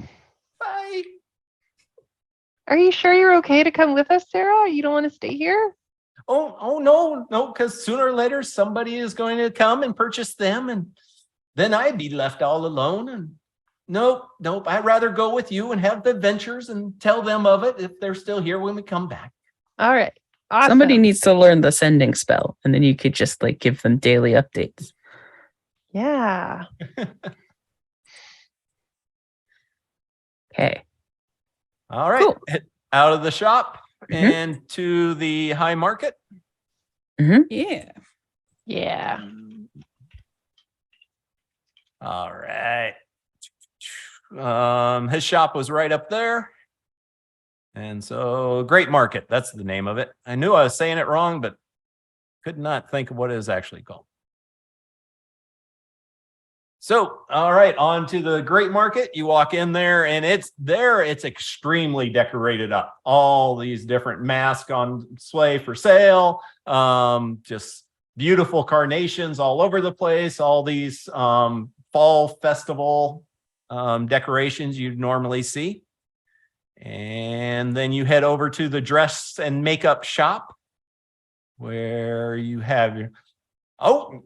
Bye. Are you sure you're okay to come with us, Sarah? You don't want to stay here? Oh no, because sooner or later somebody is going to come and purchase them, and then I'd be left all alone. And nope. I'd rather go with you and have the adventures and tell them of it if they're still here when we come back. All right. Awesome. Somebody needs to learn the sending spell, and then you could just like give them daily updates. Yeah. Okay. All right. Cool. Head out of the shop Mhm. and to the high market. Yeah. Yeah. All right. His shop was right up there. And so Great Market, that's the name of it. I knew I was saying it wrong, but could not think of what it is actually called. So, all right, on to the Great Market. You walk in there and it's extremely decorated up. All these different masks on display for sale. Just beautiful carnations all over the place. All these fall festival decorations you'd normally see. And then you head over to the dress and makeup shop where you have your, oh,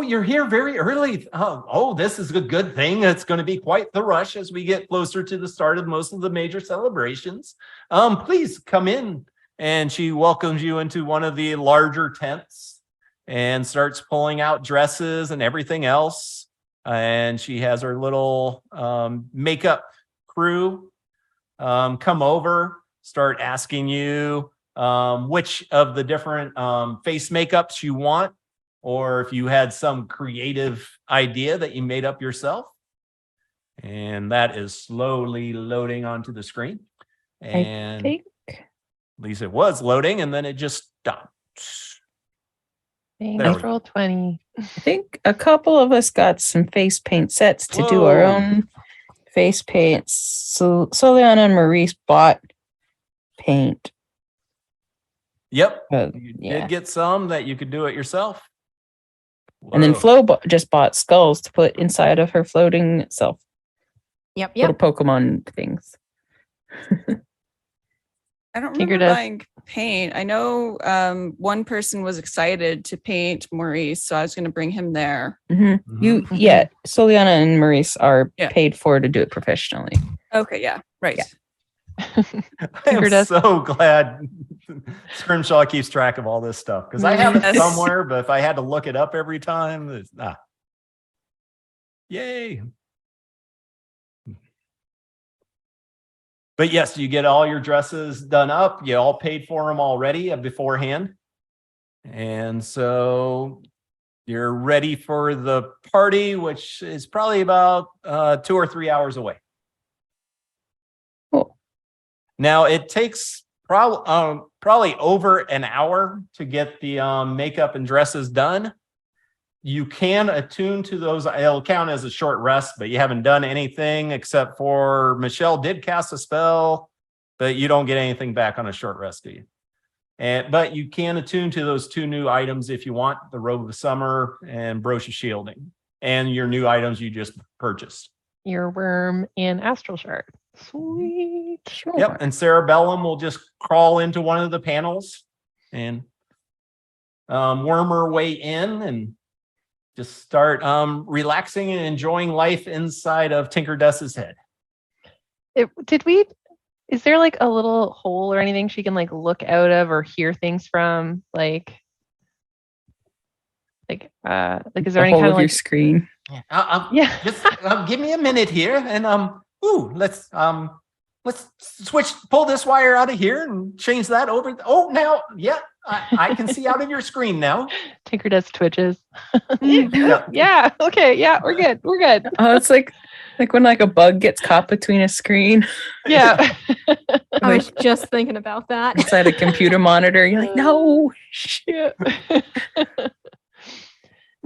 you're here very early. Oh, this is a good thing. It's going to be quite the rush as we get closer to the start of most of the major celebrations. Please come in. And she welcomes you into one of the larger tents and starts pulling out dresses and everything else. And she has her little makeup crew come over, start asking you which of the different face makeups you want, or if you had some creative idea that you made up yourself. And that is slowly loading onto the screen. And I think at least it was loading, and then it just stopped. There we Thanks, go. roll 20. I think a couple of us got some face paint sets to do our Whoa. own face paints. So Soliana and Maurice bought paint. Yep. But, You yeah. did get some that you could do it yourself. And then Whoa. Flo just bought skulls to put inside of her floating self. Yep. Little Pokemon things. I don't Tinker remember Dust. buying paint. I know one person was excited to paint Maurice, so I was going to bring him there. You, yeah, Soliana and Maurice are Yeah. paid for to do it professionally. Okay, yeah, right. Yeah. I Tinker am Dust. so glad Scrimshaw keeps track of all this stuff because I have it Yes. somewhere, but if I had to look it up every time, yay. But yes, you get all your dresses done up. You all paid for them already beforehand. And so you're ready for the party, which is probably about 2 or 3 hours away. Cool. Now it takes probably over an hour to get the makeup and dresses done. You can attune to those. It'll count as a short rest, but you haven't done anything except for Michelle did cast a spell, but you don't get anything back on a short rest, do you? But you can attune to those 2 new items if you want, the Robe of Summer and Brooch of Shielding, and your new items you just purchased. Earworm and Astral Shard. Sweet. Sure. Yep, and Sarah Bellum will just crawl into one of the panels and worm her way in and just start relaxing and enjoying life inside of Tinker Dust's head. Is there like a little hole or anything she can like look out of or hear things from? Like is there The any whole kind of of your like screen. yeah. Just give me a minute here and let's pull this wire out of here and change that over. Oh, now, yeah, I can see out of your screen now. Tinker Dust twitches. Yeah. Yeah. Okay. Yeah, we're good. We're good. Oh, it's like when like a bug gets caught between a screen Yeah. I was just thinking about that. inside a computer monitor. You're like, no, shit. Yeah.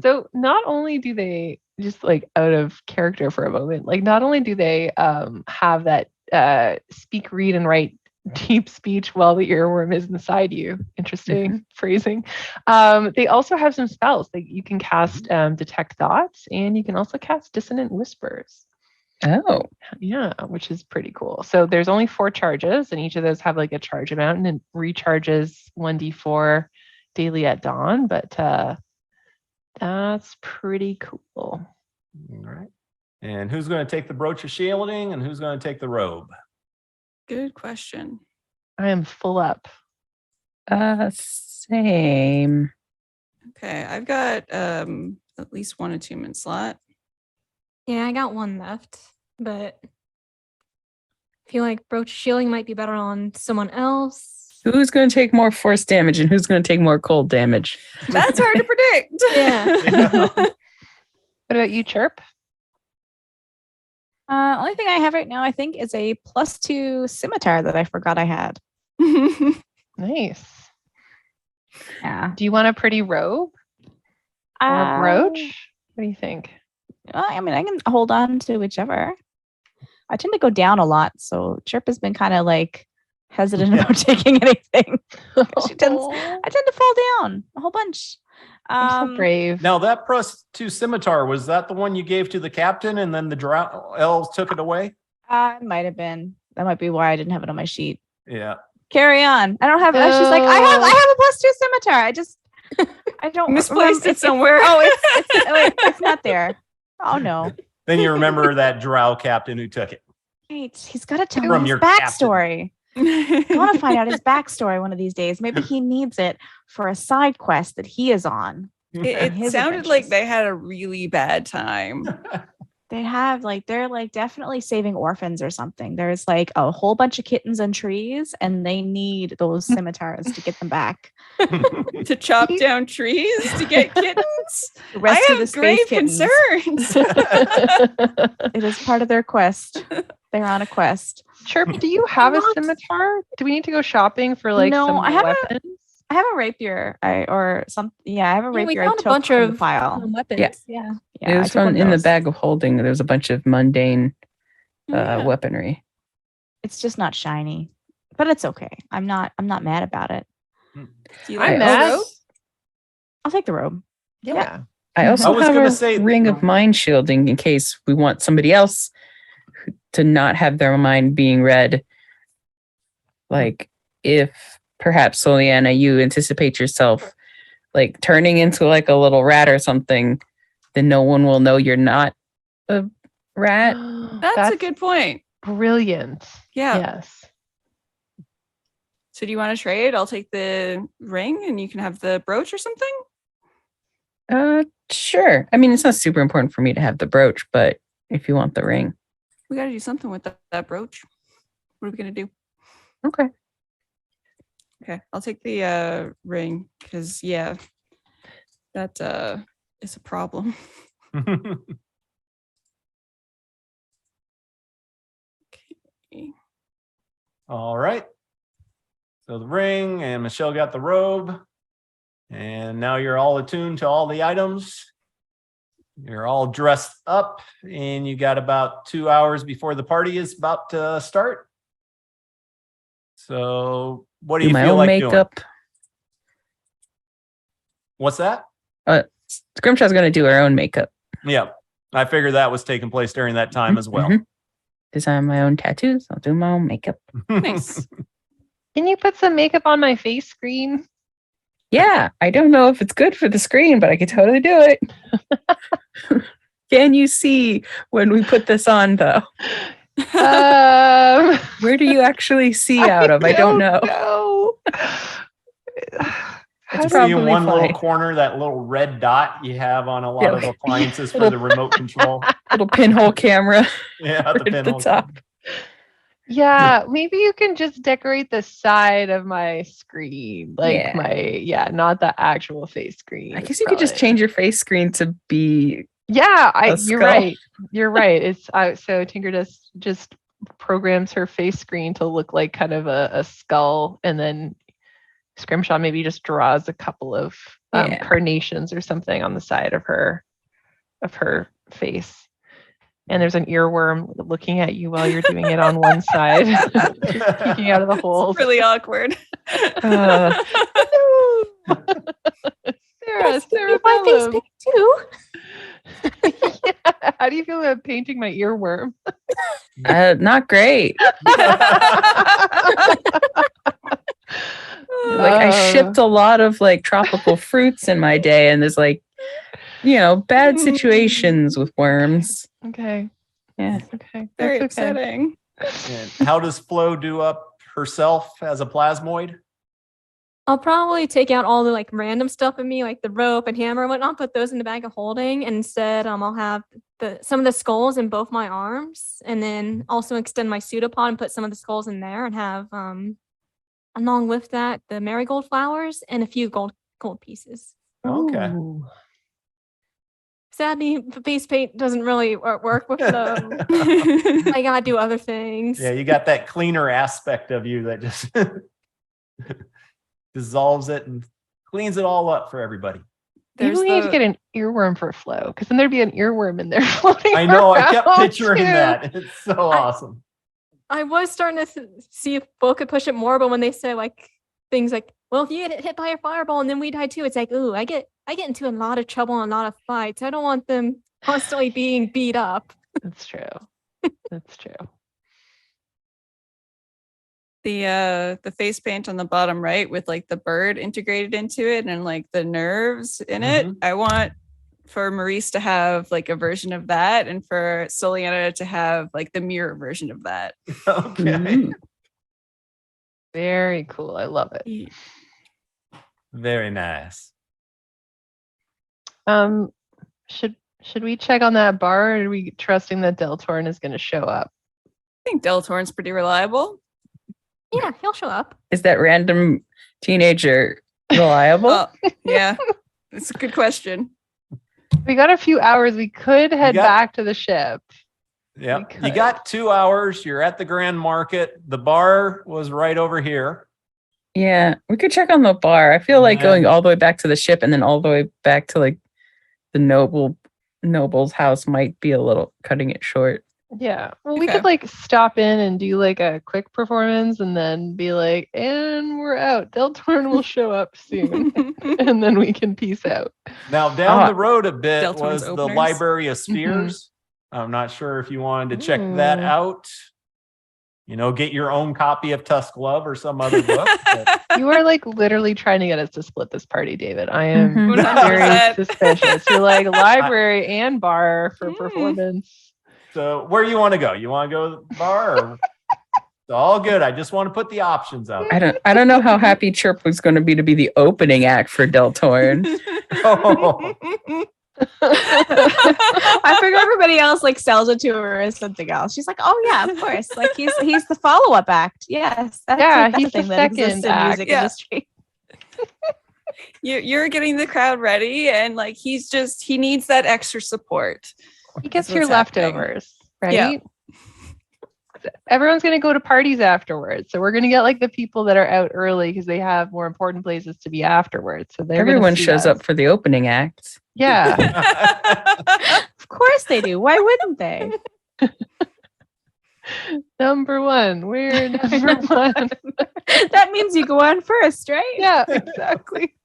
So not only do they just like out of character for a moment, like not only do they have that speak, read, and write deep speech while the earworm is inside you. Interesting phrasing. They also have some spells that you can cast detect thoughts, and you can also cast dissonant whispers. Oh, Yeah, which is pretty cool. So there's only 4 charges, and each of those have like a charge amount, and it recharges 1d4 daily at dawn. But that's pretty cool. All right. And who's going to take the Brooch of Shielding and who's going to take the robe? Good question. I am full up. same. Okay, I've got at least 1 attunement slot. Yeah, I got 1 left, but I feel like Brooch Shielding might be better on someone else. Who's going to take more force damage and who's going to take more cold damage? That's hard to predict. Yeah. What about you, Chirp? Only thing I have right now, I think, is a +2 scimitar that I forgot I had. Nice. Yeah. Do you want a pretty robe or a brooch? What do you think? I mean, I can hold on to whichever. I tend to go down a lot, so Chirp has been kind of like hesitant Yeah. about taking anything. I tend Aw, to fall down a whole bunch. I'm so brave. Now that +2 scimitar, was that the one you gave to the captain and then the drow elves took it away? It might have been. That might be why I didn't have it on my sheet. Yeah. Carry on. I don't have. She's like, I have a +2 scimitar. I don't Misplaced remember- it somewhere. Oh, it's not there. Oh no. Then you remember that drow captain who took it. Right. He's got to tell From me his your captain. backstory. I want to find out his backstory one of these days. Maybe he needs it for a side quest that he is on. It His sounded like adventures. they had a really bad time. They have they're definitely saving orphans or something. There's like a whole bunch of kittens and trees, and they need those scimitars to get them back. To chop down trees to get kittens? To I rescue the have space grave kittens. concerns. It is part of their quest. They're on a quest. Chirp, do you have a Not- scimitar? Do we need to go shopping for like No, some I have a- weapons? I have a rapier. I have a Yeah, we rapier. I found a took bunch from the of pile. weapons. Yeah. Yeah. Yeah, it I was took one found of in the those. bag of holding. There was a bunch of mundane Yeah. weaponry. It's just not shiny, but it's okay. I'm not mad about it. Do you I'm like mad. rope? I'll take the robe. Yeah. I also was have gonna a say ring the- of mind shielding in case we want somebody else to not have their mind being read. Like if perhaps Soliana, you anticipate yourself like turning into like a little rat or something, then no one will know you're not a rat. That's a good point. Brilliant. Yeah. Yes. So do you want to trade? I'll take the ring and you can have the brooch or something? Sure. I mean, it's not super important for me to have the brooch, but if you want the ring. We got to do something with that brooch. What are we going to do? Okay. Okay. I'll take the ring because, yeah, that is a problem. Okay. All right. So the ring and Michelle got the robe. And now you're all attuned to all the items. You're all dressed up and you got about 2 hours before the party is about to start. So what do you my feel own like doing? makeup. What's that? Scrimshaw's going to do her own makeup. Yeah, I figured that was taking place during that time as well. Mhm. Design my own tattoos. I'll do my own makeup. Nice. Can you put some makeup on my face screen? Yeah, I don't know if it's good for the screen, but I could totally do it. Can you see when we put this on, though? Where do you actually see out of? I don't know. know. I It's see in probably one little fine. corner that little red dot you have on a lot Yeah, of appliances for little- the remote control. Little pinhole camera Yeah, right at the pinhole. top. Yeah, maybe you can just decorate the side of my screen. Like not the actual face screen. I It's guess you could just probably- change your face screen to be. Yeah, a you're skull. right. You're right. It's so Tinker just programs her face screen to look like kind of a skull, and then Scrimshaw maybe just draws a couple of Yeah. carnations or something on the side of her face. And there's an earworm looking at you while you're doing it on one side, just peeking out of the holes. It's really awkward. Uh, Sarah My face Bellum. pick too. Yeah. How do you feel about painting my earworm? not great. Like I shipped a lot of like tropical fruits in my day, and there's like, bad situations with worms. Okay. Yeah. Okay. Very That's okay. upsetting. And how does Flo do up herself as a plasmoid? I'll probably take out all the like random stuff in me, like the rope and hammer and whatnot, put those in the bag of holding. And instead, I'll have some of the skulls in both my arms, and then also extend my pseudopod and put some of the skulls in there, and have along with that the marigold flowers and a few gold pieces. Okay. Ooh. Sadly, the face paint doesn't really work with them. I gotta do other things. Yeah, you got that cleaner aspect of you that just dissolves it and cleans it all up for everybody. Maybe There's we need to the- get an earworm for Flo, because then there'd be an earworm in there floating. I know. I kept around, picturing too. that. It's so awesome. I was starting to see if Bo could push it more, but when they say like things like, "Well, if you get hit by a fireball and then we die too," it's like, "Ooh, I get into a lot of trouble and a lot of fights. I don't want them constantly being beat up." That's true. That's true. The face paint on the bottom right with like the bird integrated into it and like the nerves in it. I want for Maurice to have like a version of that, and for Soliana to have like the mirror version of that. Okay. Very cool. I love it. Very nice. Should we check on that bar, or are we trusting that Deltorn is going to show up? I think Deltorn's pretty reliable. Yeah, he'll show up. Is that random teenager reliable? Well, yeah, it's a good question. We got a few hours. We could head got- back to the ship. Yeah. We You could. got 2 hours. You're at the Grand Market. The bar was right over here. Yeah, we could check on the bar. I feel like Yeah. going all the way back to the ship and then all the way back to like the noble's house might be a little cutting it short. Yeah. Well, we Okay. could like stop in and do like a quick performance and then be like, and we're out. Deltorn will show up soon. And then we can peace out. Now, down Ah. the road a bit Deltorn's was the openers. Library of Spheres. I'm not sure if you wanted to check that Ooh. out. You know, get your own copy of Tusk Love or some other book. but- You are like literally trying to get us to split this party, David. I am Mhm. very 100%. suspicious. You're like library and bar for performance. So where you want to go? You want to go to the bar? Or... It's all good. I just want to put the options out. I don't know how happy Chirp was going to be the opening act for Deltorn. Oh, I figure everybody else like sells it to her as something else. She's like, "Oh yeah, of course." Like he's the follow-up act. Yes, that's Yeah, like, that's he's a thing the that exists second in act. music Yeah. industry. You're getting the crowd ready, and like he needs that extra support. He gets That's your what's happening. leftovers, right? Yeah. Everyone's going to go to parties afterwards. So we're going to get like the people that are out early because they have more important places to be afterwards. So they're gonna Everyone see shows us. up for the opening act. Yeah. Of course they do. Why wouldn't they? Number one. We're number one. That means you go on first, right? Yeah, exactly.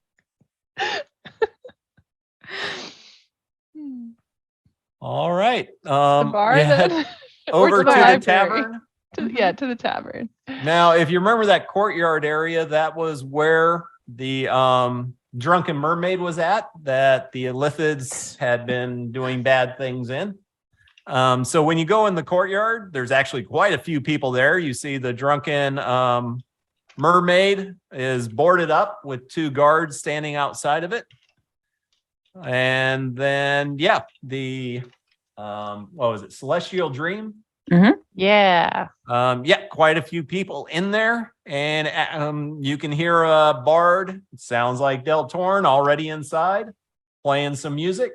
all right. The bar you head then? Or over to the the library. tavern. Yeah, to the tavern. Now, if you remember that courtyard area, that was where the drunken mermaid was at, that the Illithids had been doing bad things in. So when you go in the courtyard, there's actually quite a few people there. You see the drunken mermaid is boarded up with 2 guards standing outside of it. And then, yeah, the what was it? Celestial Dream. Yeah. Yeah, quite a few people in there, and you can hear a bard. It sounds like Deltorn already inside, playing some music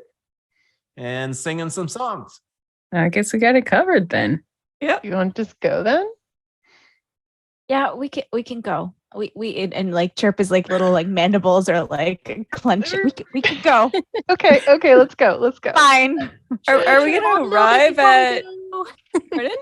and singing some songs. I guess we got it covered then. You want to just go then? Yeah, we can go. And like Chirp is like little like mandibles are like clenching. We can go. Okay, let's go. Let's go. Fine. Are we Cheer 'em gonna on a little bit arrive before we at? go? Pardon?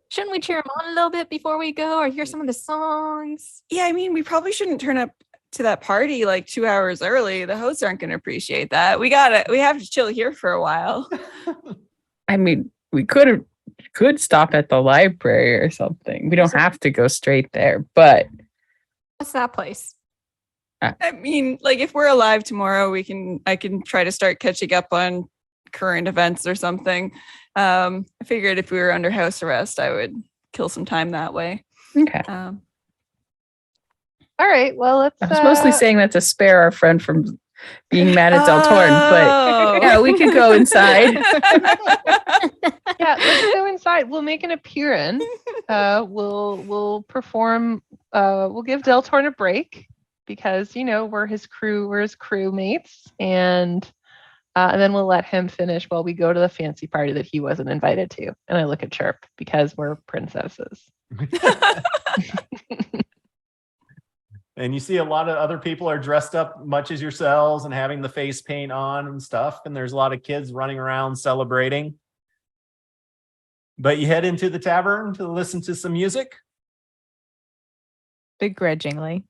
Shouldn't we cheer him on a little bit before we go, or hear some of the songs? Yeah, I mean, we probably shouldn't turn up to that party like 2 hours early. The hosts aren't going to appreciate that. We have to chill here for a while. I mean, we could stop at the library or something. We don't have to go straight there, but What's that place? I mean, like if we're alive tomorrow, I can try to start catching up on current events or something. I figured if we were under house arrest, I would kill some time that way. okay. Um, All right. Well, let's. I was mostly saying that to spare our friend from being mad at Deltorn, but Oh. yeah, we could go inside. Yeah, let's go inside. We'll make an appearance. We'll perform. We'll give Deltorn a break because we're his crewmates, and then we'll let him finish while we go to the fancy party that he wasn't invited to. And I look at Chirp because we're princesses. And you see a lot of other people are dressed up much as yourselves and having the face paint on and stuff. And there's a lot of kids running around celebrating. But you head into the tavern to listen to some music. Begrudgingly.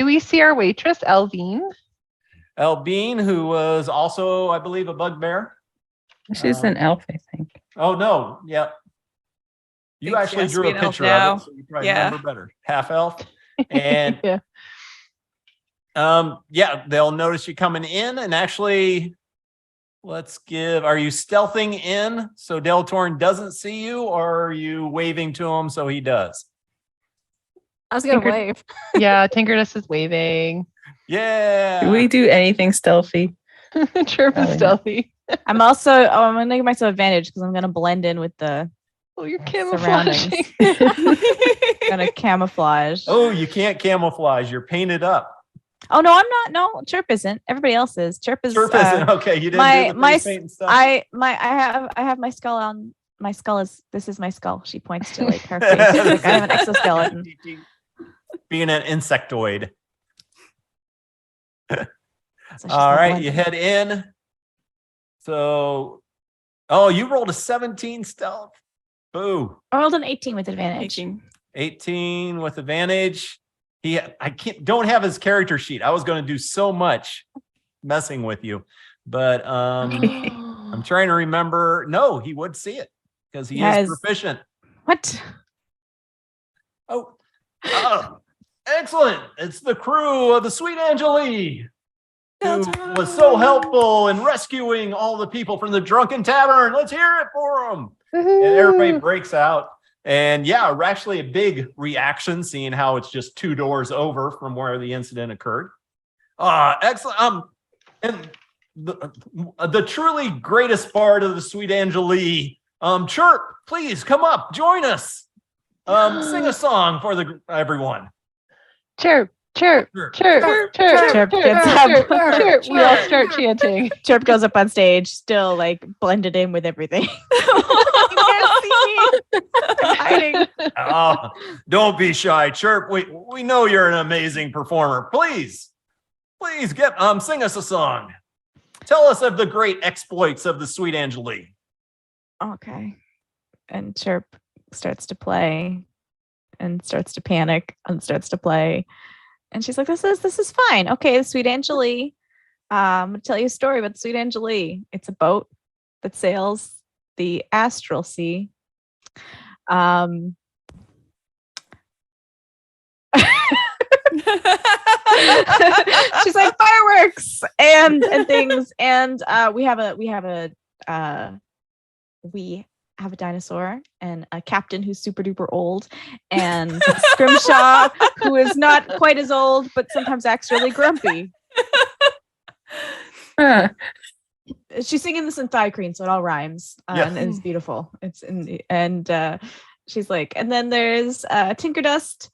Do we see our waitress, Elvine? Elbean, who was also, I believe, a bugbear. She's an elf, I think. Oh, no. Yep. You Think she actually has to drew be a an elf picture now. of it, so you probably Yeah. remember better. Half elf. And Yeah. yeah, they'll notice you coming in, and actually, are you stealthing in so Deltorn doesn't see you, or are you waving to him so he does? I was gonna Tinker- wave. Yeah, Tinkerdust is waving. Yeah. Do we do anything stealthy? Chirp is Probably not. stealthy. I'm gonna give myself advantage because I'm gonna blend in with the Oh, you're surroundings. camouflaging. Gonna camouflage. Oh, you can't camouflage. You're painted up. Oh no, I'm not. No, Chirp isn't. Everybody else is. Chirp is. Surf isn't okay. You didn't my- do the my face s- paint and stuff. I have my skull on. My skull is. This is my skull. She points to like her face. She's like, I have an exoskeleton. Being an insectoid. So she's All not right, blending. you head in. So, oh, you rolled a 17 stealth. Boo. I rolled an 18 with advantage. 18 with advantage. Don't have his character sheet. I was going to do so much messing with you, but I'm trying to remember. No, he would see it because he Yes. is proficient. What? Oh, excellent. It's the crew of the Sweet Angelie, who was so helpful in rescuing all the people from the drunken tavern. Let's hear it for them. And everybody breaks out. And yeah, actually a big reaction seeing how it's just 2 doors over from where the incident occurred. Excellent. And the truly greatest part of the Sweet Angelie, Chirp, please come up, join us. Sing a song for everyone. Chirp, chirp, Chirp. chirp, chirp, Chirp chirp, gets chirp, up. chirp. We all start chanting. Chirp goes up on stage, still like blended in with everything. You can't see me. I'm hiding. Oh, don't be shy, Chirp. We know you're an amazing performer. Please sing us a song. Tell us of the great exploits of the Sweet Angelie. Okay. And Chirp starts to play and starts to panic and starts to play. And she's like, this is fine. Okay, the Sweet Angelie. I'm gonna tell you a story about the Sweet Angelie. It's a boat that sails the astral sea. She's like fireworks and things, and we have a dinosaur and a captain who's super duper old, and Scrimshaw who is not quite as old but sometimes acts really grumpy. Huh. She's singing this in thri-kreen, so it all rhymes, Yes. and it's beautiful. She's like, and then there's Tinkerdust,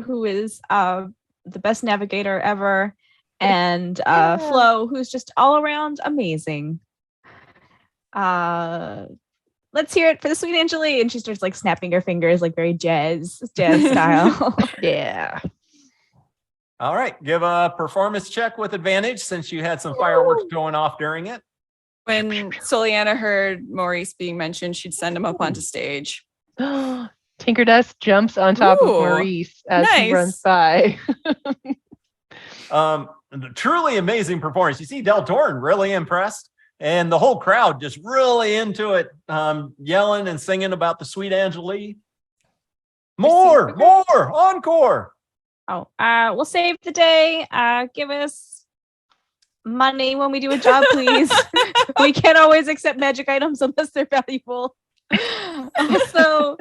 who is the best navigator ever, and Flo, who's just all around amazing. Let's hear it for the Sweet Angelie, and she starts like snapping her fingers, like very jazz style. Yeah. All right, give a performance check with advantage since you had some fireworks going off during it. When Soliana heard Maurice being mentioned, she'd send him up onto stage. Tinkerdust jumps on top of Ooh, Maurice as he nice. runs by. Truly amazing performance. You see Del Torn really impressed, and the whole crowd just really into it, yelling and singing about the Sweet Angelie. More, encore. Oh, we'll save the day. Give us money when we do a job, please. We can't always accept magic items unless they're valuable. Also,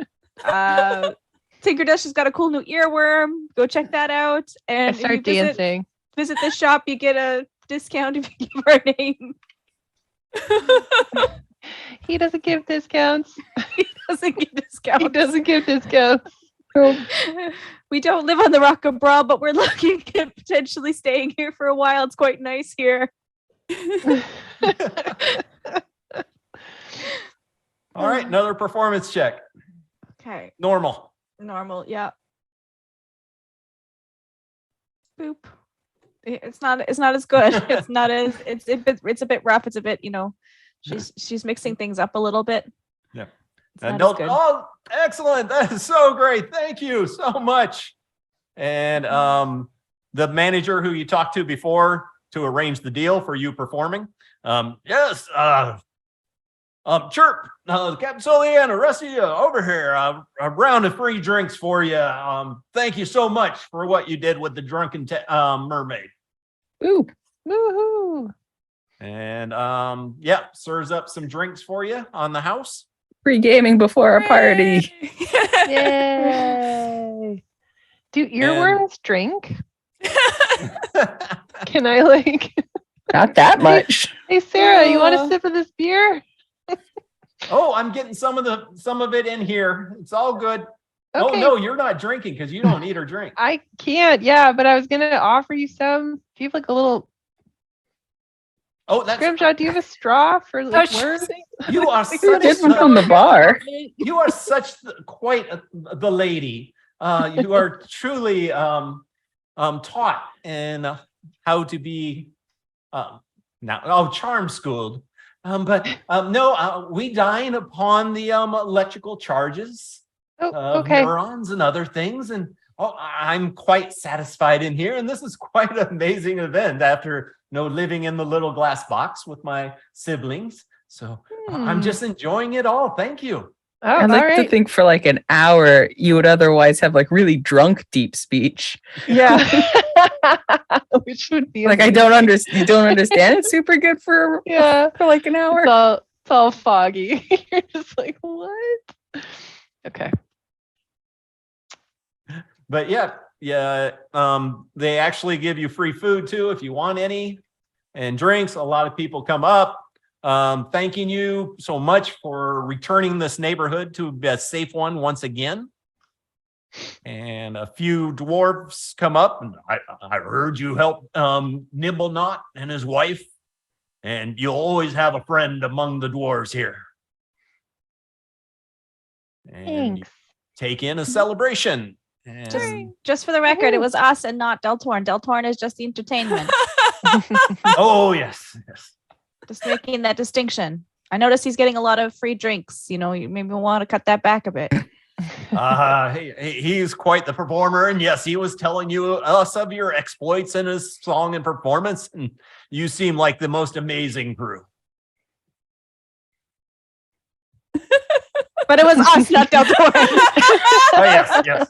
Tinkerdust has got a cool new earworm. Go check that out. I And if you start dancing. visit the shop, you get a discount if you give our name. He doesn't give discounts. Doesn't get discounts. He doesn't give discounts. We don't live on the Rock of Bra, but we're looking at potentially staying here for a while. It's quite nice here. All right, another performance check. Okay. Normal. Normal. Yeah. Boop. It's not as good. It's not as it's a bit rough. It's a bit, she's mixing things up a little bit. Yeah. It's And not as good. oh, excellent. That is so great. Thank you so much. And the manager who you talked to before to arrange the deal for you performing. Yes. Chirp, Captain Sully and the rest of you over here. A round of free drinks for you. Thank you so much for what you did with the drunken mermaid. Ooh. Woohoo! And yeah, serves up some drinks for you on the house. Free gaming before a party. Yay! Do earworms drink? Can I like? Not that much. Hey Sarah, you want a sip of this beer? Oh, I'm getting some of it in here. It's all good. Oh Okay. no, you're not drinking because you don't eat or drink. I can't. Yeah, but I was gonna offer you some. Do you have like a little Oh, that's Grimjaw? Do you have a straw for like Oh, worms? you are You're such different from the bar. you are such quite the lady. You are truly taught in how to be charm schooled. No, we dine upon the electrical charges Oh, of okay. neurons and other things, and I'm quite satisfied in here. And this is quite an amazing event after living in the little glass box with my siblings. So I'm just enjoying it all. Thank you. Oh, I'd all like to right. think for like an hour, you would otherwise have like really drunk deep speech. Yeah. Which would be Like I amazing. don't understand. You don't understand. It's super good for Yeah. like an hour. It's all foggy. You're just like, what? Okay. But yeah. They actually give you free food too if you want any, and drinks. A lot of people come up, thanking you so much for returning this neighborhood to be a safe one once again. And a few dwarves come up, and I heard you help Nimble Knot and his wife, and you'll always have a friend among the dwarves here. And you Thanks. take in a celebration. And Just for the record, it was us and not Deltorn. Deltorn is just the entertainment. oh yes. Just making that distinction. I noticed he's getting a lot of free drinks. You maybe want to cut that back a bit. He's quite the performer, and yes, he was telling us of your exploits in his song and performance, and you seem like the most amazing crew. But it was us, not Deltorn. Oh yes.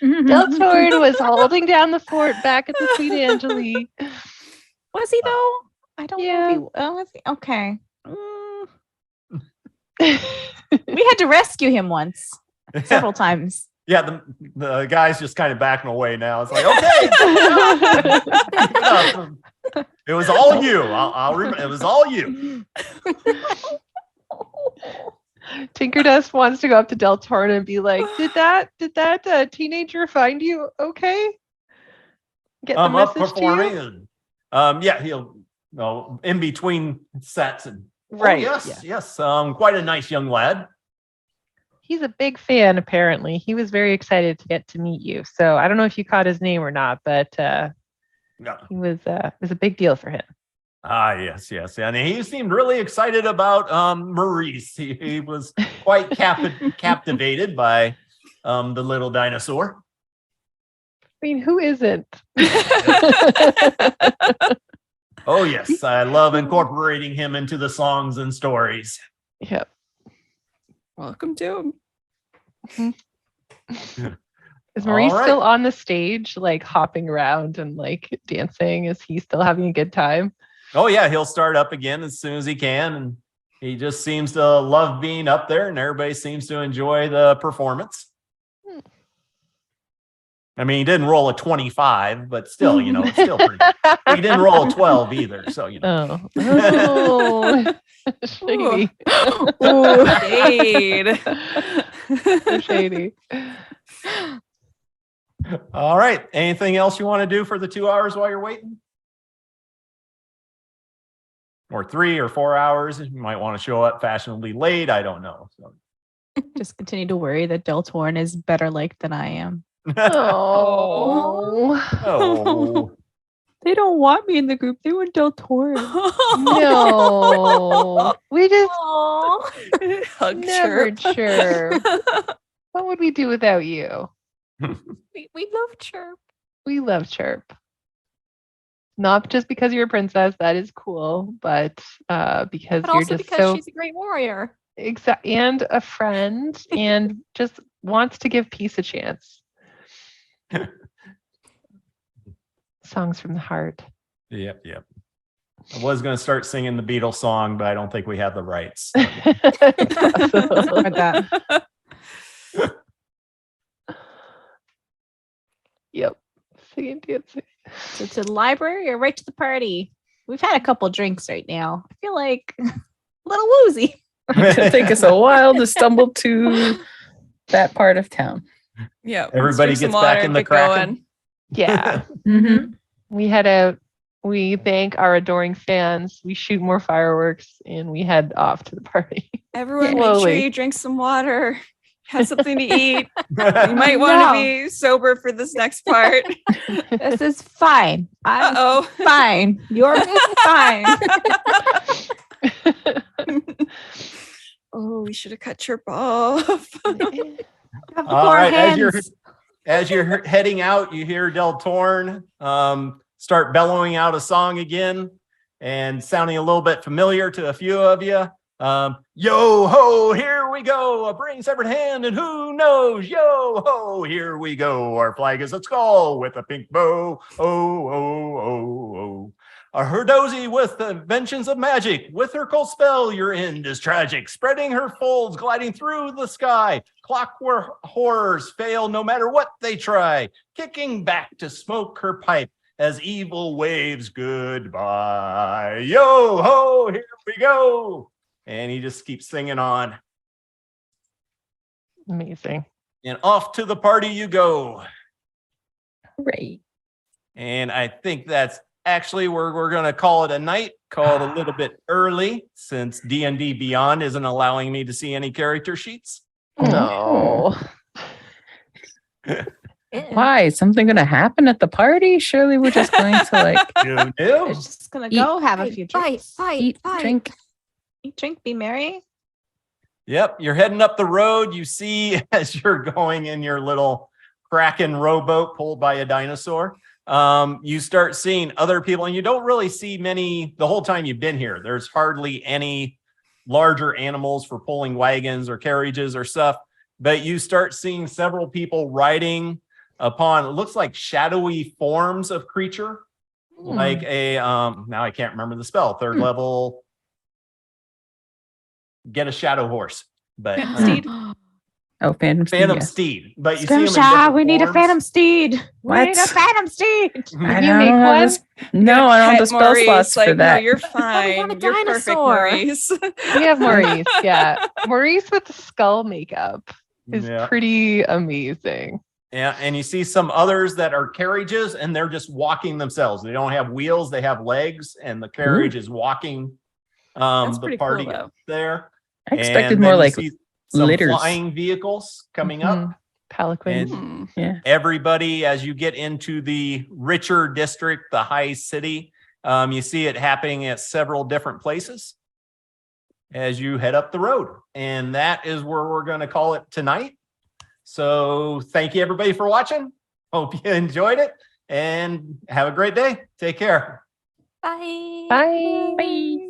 Deltorn was holding down the fort back at the Sweet Angeli. Was he though? I don't know. If he, was he? Okay. We had to rescue him once, several times. Yeah, the guy's just kind of backing away now. It's like, okay, it was all you. I'll remember. It was all you. Tinkerdust wants to go up to Deltorn and be like, "Did that teenager find you okay? Get the Up message performing, to you?" and yeah, he'll in between sets and Right. yes, quite a nice young lad. He's a big fan, apparently. He was very excited to get to meet you. So I don't know if you caught his name or not, but Yeah. it was a big deal for him. Yes. And he seemed really excited about Maurice. He was quite captivated by the little dinosaur. I mean, who isn't? Oh, yes. I love incorporating him into the songs and stories. Yep. Welcome to him. Is Maurice All right. still on the stage, like hopping around and like dancing? Is he still having a good time? Oh, yeah. He'll start up again as soon as he can. And he just seems to love being up there, and everybody seems to enjoy the performance. I mean, he didn't roll a 25, but still, it's still pretty good. He didn't roll a 12 either. So, Oh, shady. Ooh, shade. So shady. All right. Anything else you want to do for the 2 hours while you're waiting? Or 3 or 4 hours? You might want to show up fashionably late. I don't know. So. Just continue to worry that Deltorn is better liked than I am. Oh. Oh. They don't want me in the group. They want Del Toro. No. We just Aw. Hug never chirp. chirp. What would we do without you? We love Chirp. We love Chirp. Not just because you're a princess, that is cool, but because But you're also just because so she's a great warrior. and a friend and just wants to give peace a chance. Songs from the heart. Yep. I was going to start singing the Beatles song, but I don't think we have the rights. Awesome. Heard that. Yep. Singing, dancing. So to the library or right to the party? We've had a couple drinks right now. I feel like a little woozy. It's gonna take us a while to stumble to that part of town. Yeah. Everybody gets back in the Kraken. Yeah. Mm-hmm. We thank our adoring fans. We shoot more fireworks and we head off to the party. Everyone, make sure Slowly. you drink some water. Have something to eat. You might want to No. be sober for this next part. This is fine. I'm Uh-oh. fine. You're fine. Oh, we should have cut Chirp off. All right, as you're heading out, you hear Del Torn start bellowing out a song again and sounding a little bit familiar to a few of you. Yo ho, here we go, a brain severed hand, and who knows? Yo ho, here we go. Our flag is a skull with a pink bow. Oh. A Herdozy with the inventions of magic. With her cold spell, your end is tragic. Spreading her folds, gliding through the sky. Clockwork horrors fail no matter what they try. Kicking back to smoke her pipe as evil waves goodbye. Yo ho, here we go. And he just keeps singing on. Amazing. And off to the party you go. Right. And I think that's actually where we're going to call it a night, call it a little bit early since D&D Beyond isn't allowing me to see any character sheets. No. Why? Is something going to happen at the party? Surely we're just going to like You knew? We're just gonna go have a few drinks. eat, drink. Eat, drink, be merry. Yep, you're heading up the road. You see as you're going in your little Kraken rowboat pulled by a dinosaur, you start seeing other people, and you don't really see many the whole time you've been here. There's hardly any larger animals for pulling wagons or carriages or stuff, but you start seeing several people riding upon, it looks like shadowy forms of creature, like a, now I can't remember the spell, third level, get a shadow horse, but Steed. Oh, Phantom Steed. Phantom yeah. Steed, but you see them in Scrimshaw, different we need a forms. phantom steed. We What? need a phantom steed. I You don't make have one? the no, I don't have the Pet spell Maurice, slots like, for that. No, you're want a fine. You're perfect, dinosaur. Maurice. We have Maurice. Yeah. Maurice with the skull makeup is Yeah. pretty amazing. Yeah, and you see some others that are carriages and they're just walking themselves. They don't have wheels, they have legs, and the carriage is walking That's the pretty cool, party though. up there. I expected And more then you like see some litters. flying vehicles coming up. Mhm. Palanquins. And Hmm. everybody, as you get into the richer district, the high city, you see it happening at several different places as you head up the road. And that is where we're going to call it tonight. So thank you, everybody, for watching. Hope you enjoyed it and have a great day. Take care. Bye. Bye. Bye.